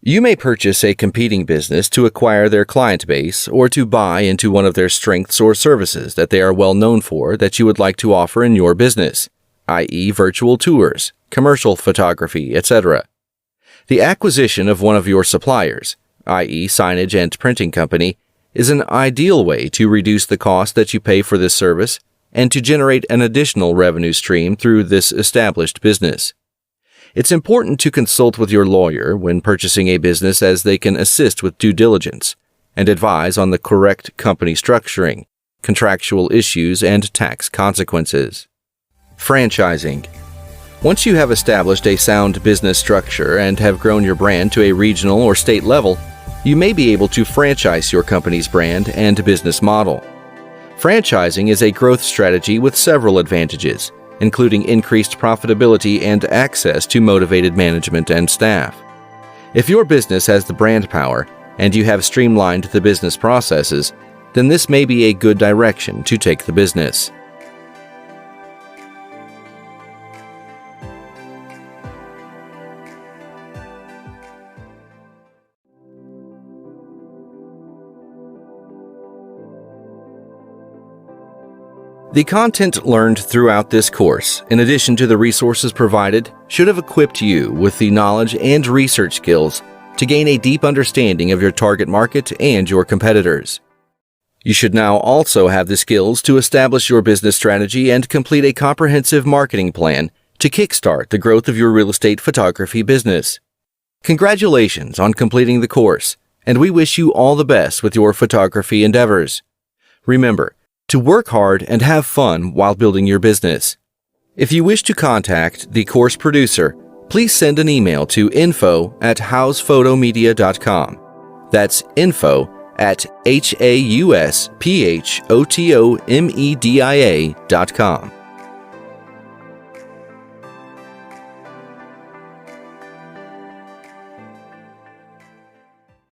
You may purchase a competing business to acquire their client base or to buy into one of their strengths or services that they are well known for that you would like to offer in your business, i.e., virtual tours, commercial photography, etc. The acquisition of one of your suppliers, i.e., signage and printing company, is an ideal way to reduce the cost that you pay for this service and to generate an additional revenue stream through this established business. It's important to consult with your lawyer when purchasing a business, as they can assist with due diligence and advise on the correct company structuring, contractual issues, and tax consequences. Franchising. Once you have established a sound business structure and have grown your brand to a regional or state level, you may be able to franchise your company's brand and business model. Franchising is a growth strategy with several advantages, including increased profitability and access to motivated management and staff. If your business has the brand power and you have streamlined the business processes, then this may be a good direction to take the business. The content learned throughout this course, in addition to the resources provided, should have equipped you with the knowledge and research skills to gain a deep understanding of your target market and your competitors. You should now also have the skills to establish your business strategy and complete a comprehensive marketing plan to kickstart the growth of your real estate photography business. Congratulations on completing the course, and we wish you all the best with your photography endeavors. Remember to work hard and have fun while building your business. If you wish to contact the course producer, please send an email to info@hausphotomedia.com. That's info@hausphotomedia.com.